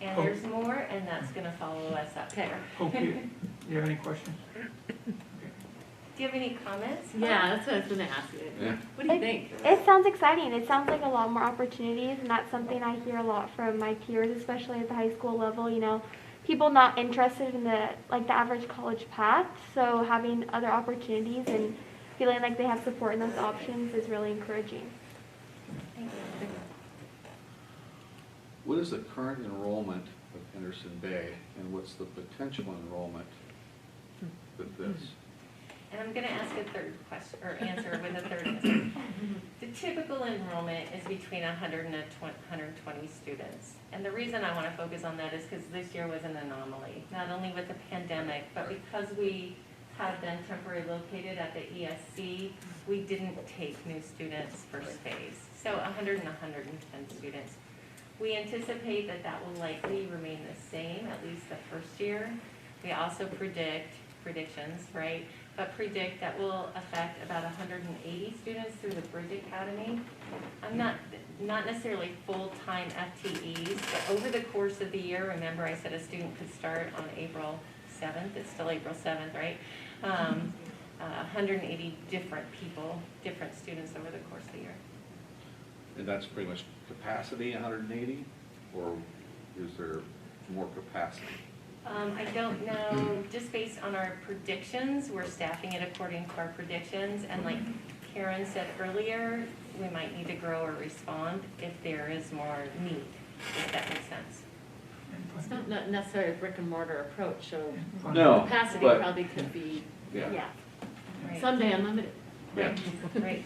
And there's more, and that's going to follow us up there. Okay, you have any questions? Do you have any comments? Yeah, that's what I was gonna ask you. Yeah. What do you think? It sounds exciting. It sounds like a lot more opportunities, and that's something I hear a lot from my peers, especially at the high school level. You know, people not interested in the average college path. So having other opportunities and feeling like they have support in those options is really encouraging. Thank you. What is the current enrollment of Henderson Bay, and what's the potential enrollment with this? And I'm going to ask a third question, or answer with a third answer. The typical enrollment is between 100 and 120 students. And the reason I want to focus on that is because this year was an anomaly, not only with the pandemic, but because we have been temporarily located at the ESC, we didn't take new students first phase. So 100 and 110 students. We anticipate that that will likely remain the same, at least the first year. We also predictions, right? But predict that will affect about 180 students through the Bridge Academy. I'm not necessarily full-time FTEs, but over the course of the year, remember I said a student could start on April 7th, it's still April 7th, right? 180 different people, different students over the course of the year. And that's pretty much capacity, 180, or is there more capacity? I don't know, just based on our predictions, we're staffing it according to our predictions, and like Karen said earlier, we might need to grow or respond if there is more need, if that makes sense. It's not necessarily a brick and mortar approach, so No, capacity but- probably could be Yeah. Right. someday unlimited. Yeah. Great.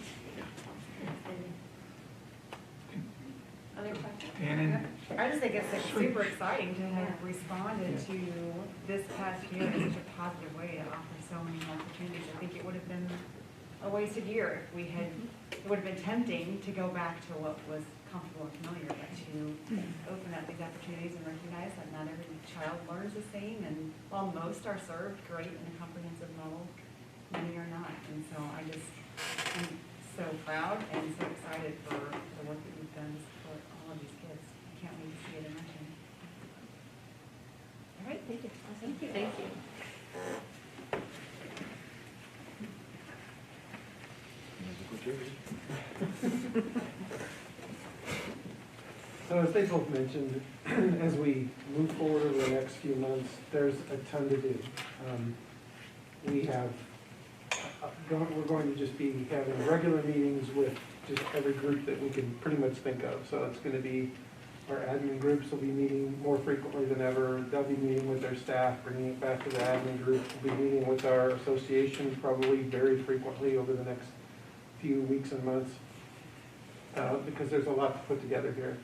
Other questions? And I just think it's like super exciting to have responded to this past year in such a positive way to offer so many opportunities. I think it would have been a wasted year if we had, it would have been tempting to go back to what was comfortable and familiar, but to open up these opportunities and recognize that not every child learns the same, and while most are served great in a comprehensive model, many are not. And so I'm so proud and so excited for the work that you've done to support all of these kids. I can't wait to see it in action. All right, thank you. Awesome. Thank you. So as they both mentioned, as we move forward over the next few months, there's a ton to do. We have, we're going to just be having regular meetings with just every group that we can pretty much think of. So it's going to be, our admin groups will be meeting more frequently than ever. They'll be meeting with their staff, bringing it back to the admin group. We'll be meeting with our association probably very frequently over the next few weeks and months because there's a lot to put together here.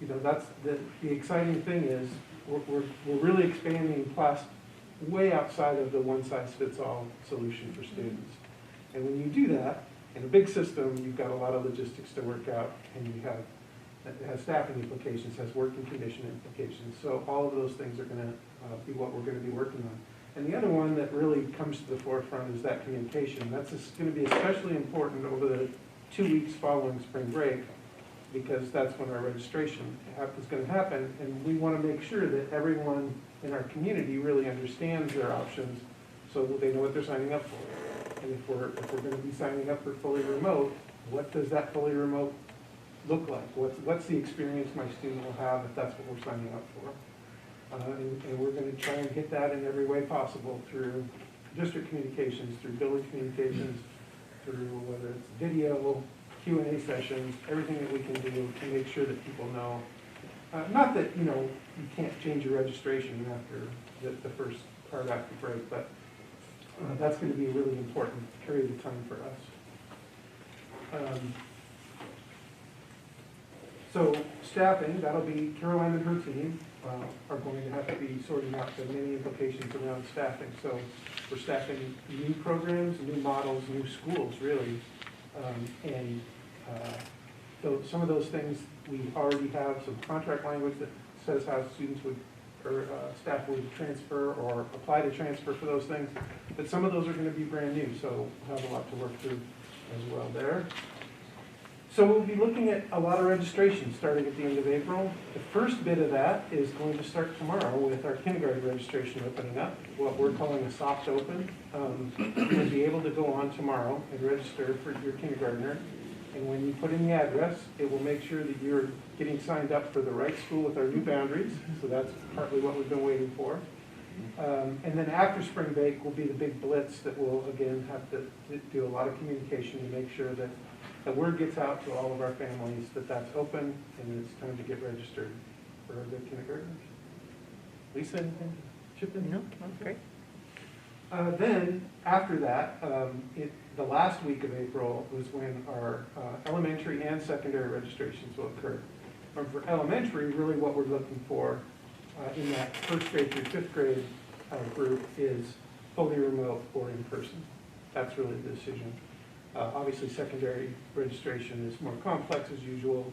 You know, that's the exciting thing is we're really expanding class way outside of the one-size-fits-all solution for students. And when you do that, in a big system, you've got a lot of logistics to work out, and you have, it has staffing implications, has working condition implications. So all of those things are going to be what we're going to be working on. And the other one that really comes to the forefront is that communication. That's going to be especially important over the 2 weeks following spring break, because that's when our registration is going to happen, and we want to make sure that everyone in our community really understands their options so they know what they're signing up for. And if we're going to be signing up for fully remote, what does that fully remote look like? What's the experience my student will have if that's what we're signing up for? And we're going to try and hit that in every way possible through district communications, through building communications, through whether it's video, Q&A sessions, everything that we can do to make sure that people know. Not that, you know, you can't change your registration after the first part after break, but that's going to be a really important period of time for us. So staffing, that'll be Caroline and her team are going to have to be sorting out the many implications around staffing. So we're staffing new programs, new models, new schools, really. So some of those things, we already have some contract language that says how students would, or staff would transfer or apply to transfer for those things. But some of those are going to be brand new, so we'll have a lot to work through as well there. So we'll be looking at a lot of registration starting at the end of April. The first bit of that is going to start tomorrow with our kindergarten registration opening up, what we're calling a soft open. You'll be able to go on tomorrow and register for your kindergartner. And when you put in the address, it will make sure that you're getting signed up for the right school with our new boundaries. So that's partly what we've been waiting for. And then after spring break will be the big blitz that we'll, again, have to do a lot of communication to make sure that the word gets out to all of our families that that's open and it's time to get registered for our good kindergartners. Lisa, anything to chip in? No, great. Then, after that, the last week of April was when our elementary and secondary registrations will occur. And for elementary, really what we're looking for in that first grade through fifth grade group is fully remote or in person. That's really the decision. Obviously, secondary registration is more complex as usual,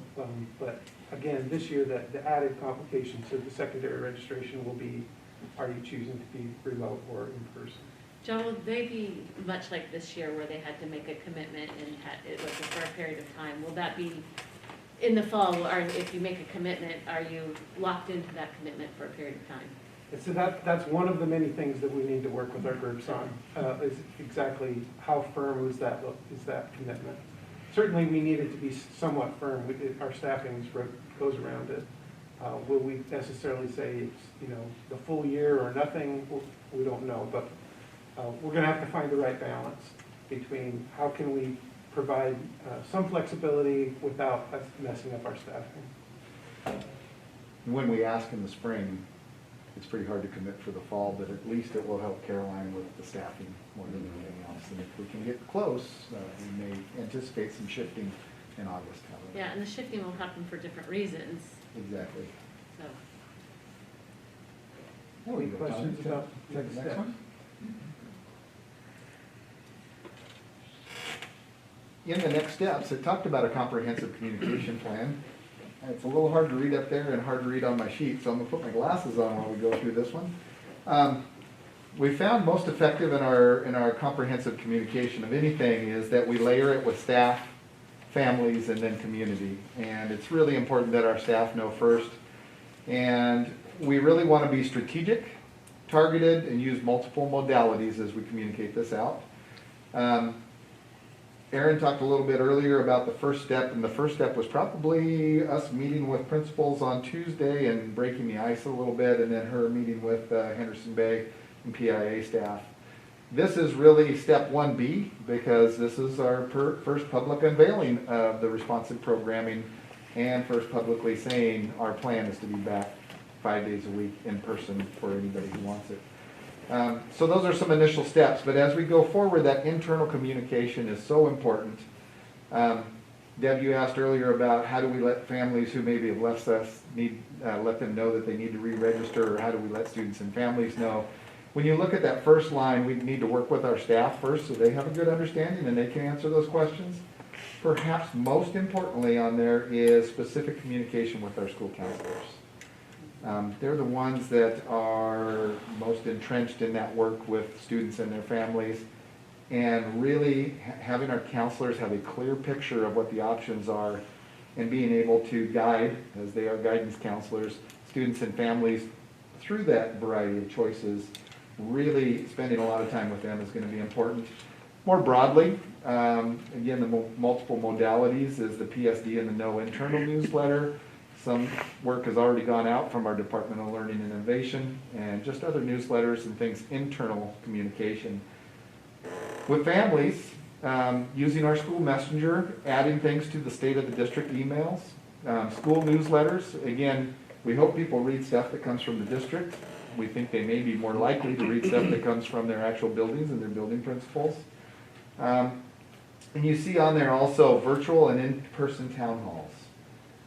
but again, this year the added complication to the secondary registration will be, are you choosing to be remote or in person? John, will they be much like this year where they had to make a commitment and it was for a period of time? Will that be in the fall, or if you make a commitment, are you locked into that commitment for a period of time? So that's one of the many things that we need to work with our groups on, is exactly how firm is that commitment. Certainly we need it to be somewhat firm. Our staffing goes around it. Will we necessarily say it's, you know, the full year or nothing? We don't know, but we're going to have to find the right balance between how can we provide some flexibility without us messing up our staffing. When we ask in the spring, it's pretty hard to commit for the fall, but at least it will help Caroline with the staffing more than anything else. And if we can get close, we may anticipate some shifting in August, however. Yeah, and the shifting will happen for different reasons, Exactly. so. There we go. Questions about Take the next one. In the next steps, it talked about a comprehensive communication plan. It's a little hard to read up there and hard to read on my sheet, so I'm gonna put my glasses on while we go through this one. We found most effective in our comprehensive communication of anything is that we layer it with staff, families, and then community. And it's really important that our staff know first. And we really want to be strategic, targeted, and use multiple modalities as we communicate this out. Aaron talked a little bit earlier about the first step, and the first step was probably us meeting with principals on Tuesday and breaking the ice a little bit, and then her meeting with Henderson Bay and PIA staff. This is really step 1B because this is our first public unveiling of the responsive programming and first publicly saying our plan is to be back 5 days a week in person for anybody who wants it. So those are some initial steps, but as we go forward, that internal communication is so important. Deb, you asked earlier about how do we let families who maybe have left us let them know that they need to re-register, or how do we let students and families know. When you look at that first line, we need to work with our staff first so they have a good understanding and they can answer those questions. Perhaps most importantly on there is specific communication with our school counselors. They're the ones that are most entrenched in that work with students and their families, and really having our counselors have a clear picture of what the options are and being able to guide, as they are guidance counselors, students and families through that variety of choices. Really spending a lot of time with them is going to be important. More broadly, again, the multiple modalities is the PSD and the No Internal newsletter. Some work has already gone out from our Department of Learning and Innovation, and just other newsletters and things, internal communication. With families, using our school messenger, adding things to the State of the District emails, school newsletters. Again, we hope people read stuff that comes from the district. We think they may be more likely to read stuff that comes from their actual buildings and their building principals. And you see on there also virtual and in-person town halls.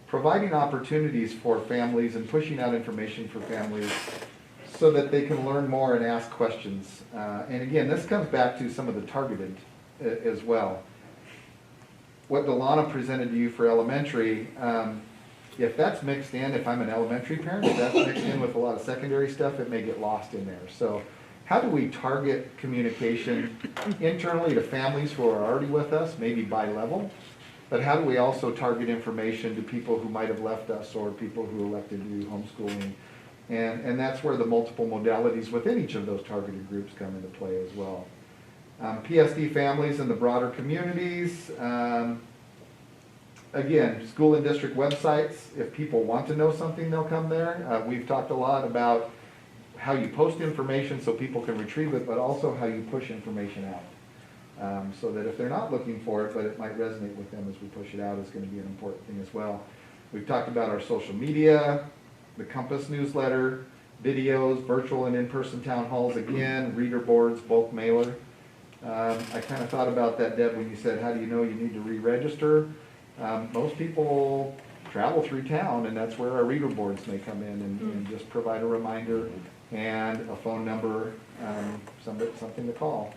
Providing opportunities for families and pushing out information for families so that they can learn more and ask questions. And again, this comes back to some of the targeted as well. What Delana presented to you for elementary, if that's mixed in, if I'm an elementary parent, if that's mixed in with a lot of secondary stuff, it may get lost in there. So how do we target communication internally to families who are already with us, maybe by level? But how do we also target information to people who might have left us or people who elected to do homeschooling? And that's where the multiple modalities within each of those targeted groups come into play as well. PSD families and the broader communities. Again, school and district websites. If people want to know something, they'll come there. We've talked a lot about how you post information so people can retrieve it, but also how you push information out. So that if they're not looking for it, but it might resonate with them as we push it out, is going to be an important thing as well. We've talked about our social media, the Compass newsletter, videos, virtual and in-person town halls again, reader boards, bulk mailer. I kind of thought about that, Deb, when you said, how do you know you need to re-register? Most people travel through town, and that's where our reader boards may come in and just provide a reminder and a phone number, something to call.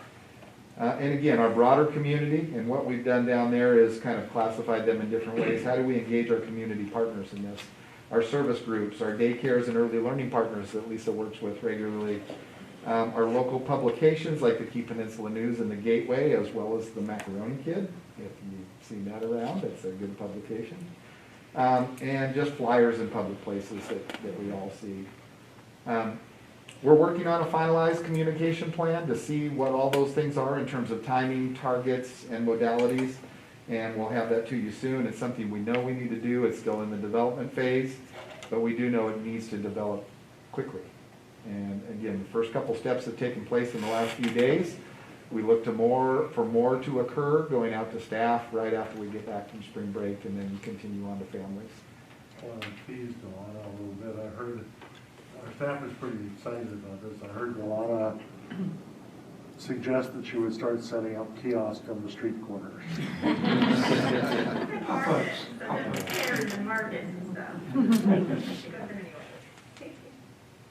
And again, our broader community, and what we've done down there is kind of classified them in different ways. How do we engage our community partners in this? Our service groups, our daycares and early learning partners that Lisa works with regularly, our local publications like the Key Peninsula News and the Gateway, as well as the Macaroni Kid, if you've seen that around, it's a good publication. And just flyers in public places that we all see. We're working on a finalized communication plan to see what all those things are in terms of timing, targets, and modalities, and we'll have that to you soon. It's something we know we need to do. It's still in the development phase, but we do know it needs to develop quickly. And again, the first couple steps have taken place in the last few days. We look for more to occur going out to staff right after we get back from spring break, and then continue on to families. I want to tease Delana a little bit. I heard that our staff is pretty excited about this. I heard Delana suggest that you would start setting up kiosks on the street corners.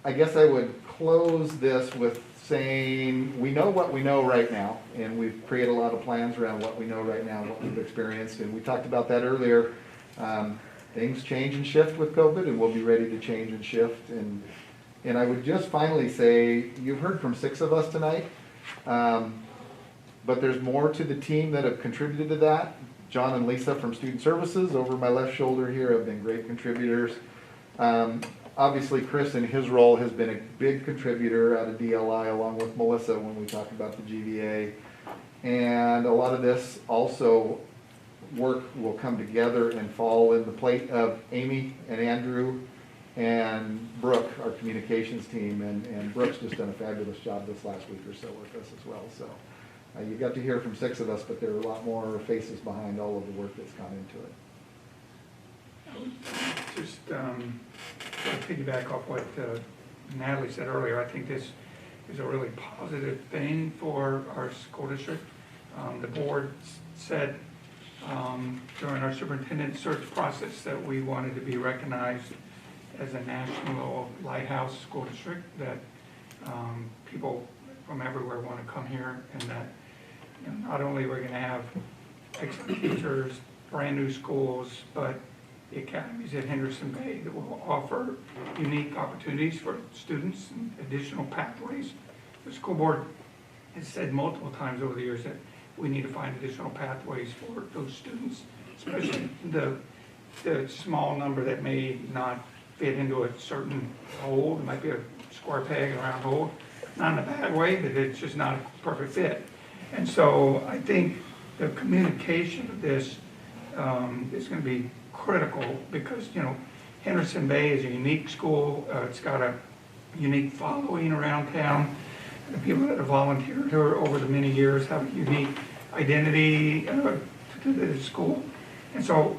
I guess I would close this with saying, we know what we know right now, and we've created a lot of plans around what we know right now, what we've experienced, and we talked about that earlier. Things change and shift with COVID, and we'll be ready to change and shift. And I would just finally say, you've heard from 6 of us tonight, but there's more to the team that have contributed to that. John and Lisa from Student Services over my left shoulder here have been great contributors. Obviously, Chris in his role has been a big contributor out of DLI along with Melissa when we talk about the GVA. And a lot of this also work will come together and fall in the plate of Amy and Andrew and Brooke, our communications team. And Brooke's just done a fabulous job this last week or so with us as well. So you got to hear from 6 of us, but there are a lot more faces behind all of the work that's gone into it. Just to piggyback off what Natalie said earlier, I think this is a really positive thing for our school district. The board said during our superintendent search process that we wanted to be recognized as a national lighthouse school district, that people from everywhere want to come here, and that not only we're going to have excellent teachers, brand new schools, but the academies at Henderson Bay that will offer unique opportunities for students and additional pathways. The school board has said multiple times over the years that we need to find additional pathways for those students, especially the small number that may not fit into a certain hole. It might be a square peg in a round hole, not in a bad way, but it's just not a perfect fit. And so I think the communication of this is going to be critical, because Henderson Bay is a unique school. It's got a unique following around town. The people that have volunteered here over the many years have a unique identity to the school. And so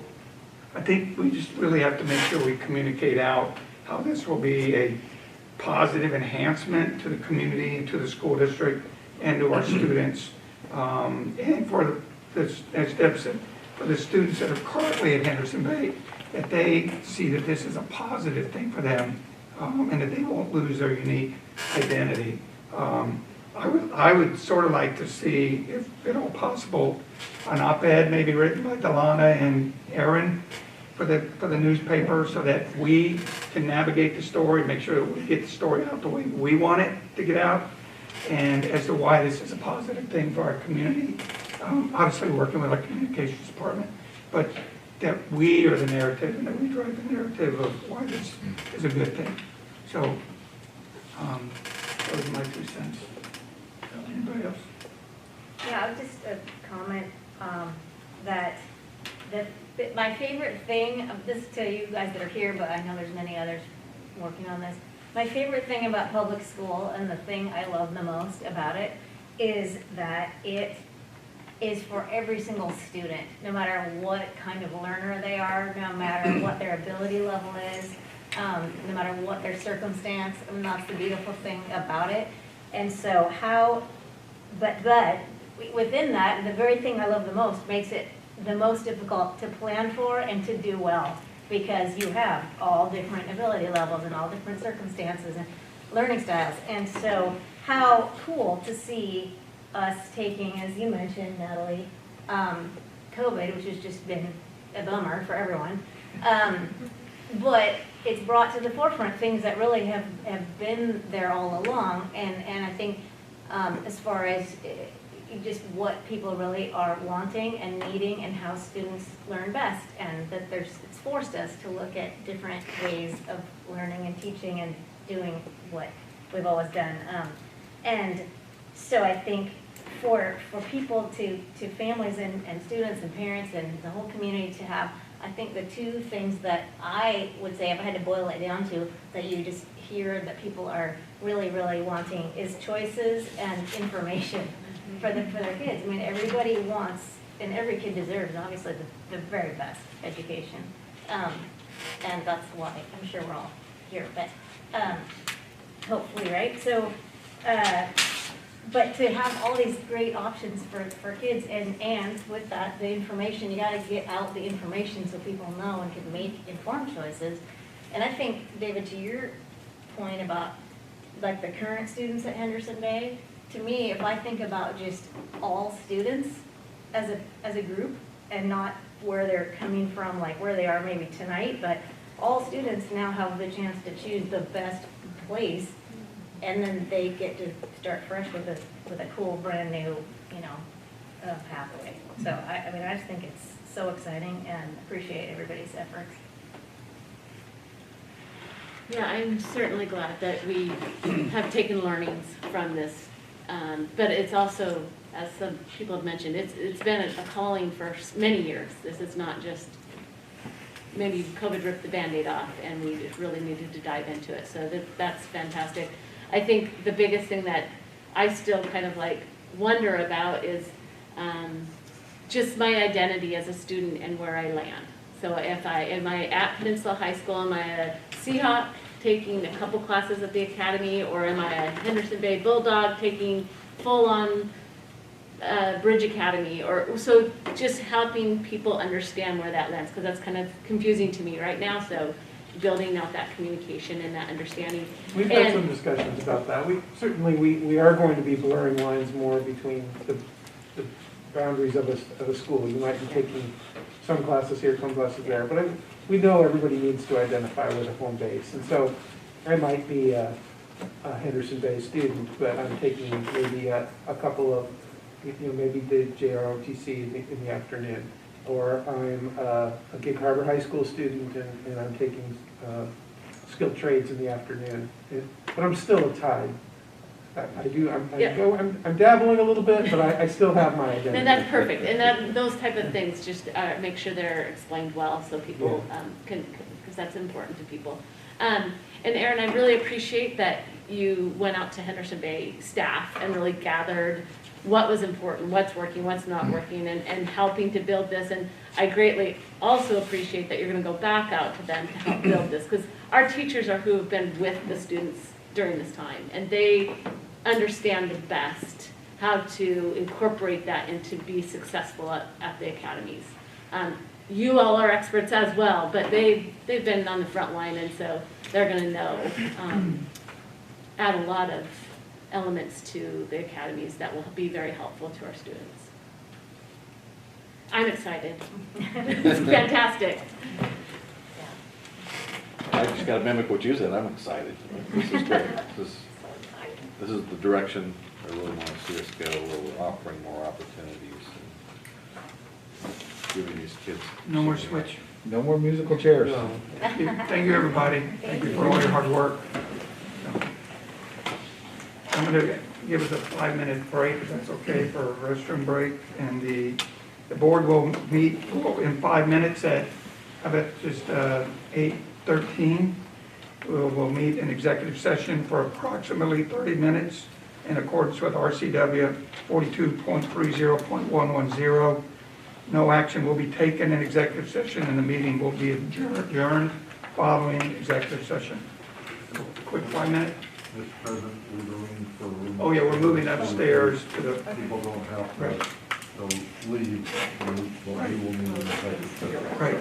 I think we just really have to make sure we communicate out how this will be a positive enhancement to the community and to the school district and to our students. And for as Deb said, for the students that are currently at Henderson Bay, that they see that this is a positive thing for them, and that they won't lose their unique identity. I would sort of like to see, if at all possible, an op-ed maybe written by Delana and Aaron for the newspaper, so that we can navigate the story, make sure that we get the story out the way we want it to get out, and as to why this is a positive thing for our community. Obviously working with our communications department, but that we are the narrative and that we drive the narrative of why this is a good thing. So those are my 2 cents. Anybody else? Yeah, I'll just comment that my favorite thing of this, to you guys that are here, but I know there's many others working on this. My favorite thing about public school, and the thing I love the most about it, is that it is for every single student, no matter what kind of learner they are, no matter what their ability level is, no matter what their circumstance. I mean, that's the beautiful thing about it. And so but within that, the very thing I love the most makes it the most difficult to plan for and to do well, because you have all different ability levels and all different circumstances and learning styles. And so how cool to see us taking, as you mentioned, Natalie, COVID, which has just been a bummer for everyone, but it's brought to the forefront things that really have been there all along, and I think as far as just what people really are wanting and needing and how students learn best, and that it's forced us to look at different ways of learning and teaching and doing what we've always done. And so I think for people to families and students and parents and the whole community to have, I think the 2 things that I would say, if I had to boil it down to, that you just hear that people are really, really wanting, is choices and information for their kids. I mean, everybody wants, and every kid deserves, obviously, the very best education. And that's why I'm sure we're all here, but hopefully, right? So But to have all these great options for kids, and with that, the information, you gotta get out the information so people know and can make informed choices. And I think, David, to your point about like the current students at Henderson Bay, to me, if I think about just all students as a group and not where they're coming from, like where they are maybe tonight, but all students now have the chance to choose the best place, and then they get to start fresh with a cool, brand new, pathway. So I mean, I just think it's so exciting and appreciate everybody's efforts. Yeah, I'm certainly glad that we have taken learnings from this. But it's also, as some people have mentioned, it's been a calling for many years. This is not just, maybe COVID ripped the Band-Aid off and we just really needed to dive into it. So that's fantastic. I think the biggest thing that I still kind of like wonder about is just my identity as a student and where I land. So am I at Peninsula High School, am I a Seahawk taking a couple classes at the academy, or am I a Henderson Bay Bulldog taking full-on Bridge Academy? Or so just helping people understand where that lands, because that's kind of confusing to me right now. So building out that communication and that understanding. We've had some discussions about that. We are going to be blurring lines more between the boundaries of a school. You might be taking some classes here, some classes there, but we know everybody needs to identify with a home base. And so I might be a Henderson Bay student, but I'm taking maybe a couple of, maybe the JROTC in the afternoon. Or I'm a Gig Harbor High School student and I'm taking skilled trades in the afternoon. But I'm still a Tide. I'm dabbling a little bit, but I still have my identity. And that's perfect. And those type of things, just make sure they're explained well so people can, because that's important to people. And Erin, I really appreciate that you went out to Henderson Bay staff and really gathered what was important, what's working, what's not working, and helping to build this. And I greatly also appreciate that you're going to go back out to them to help build this, because our teachers are who have been with the students during this time, and they understand the best how to incorporate that and to be successful at the academies. You all are experts as well, but they've been on the front line, and so they're going to know, add a lot of elements to the academies that will be very helpful to our students. I'm excited. It's fantastic. I just got to mimic what you said. I'm excited. This is great. This is the direction I really want to see us go, where we're offering more opportunities and giving these kids. No more switch. No more musical chairs. No. Thank you, everybody. Thank you for all your hard work. I'm going to give us a 5-minute break, if that's okay, for a restroom break. And the board will meet in 5 minutes at, I bet, just 8:13. We'll meet in executive session for approximately 30 minutes in accordance with RCW 42.30.110. No action will be taken in executive session, and the meeting will be adjourned following executive session. Quick 5 minute. Mr. President, we're going for a room. Oh yeah, we're moving upstairs to the. People don't have Right. to leave, we will need in executive session. Right.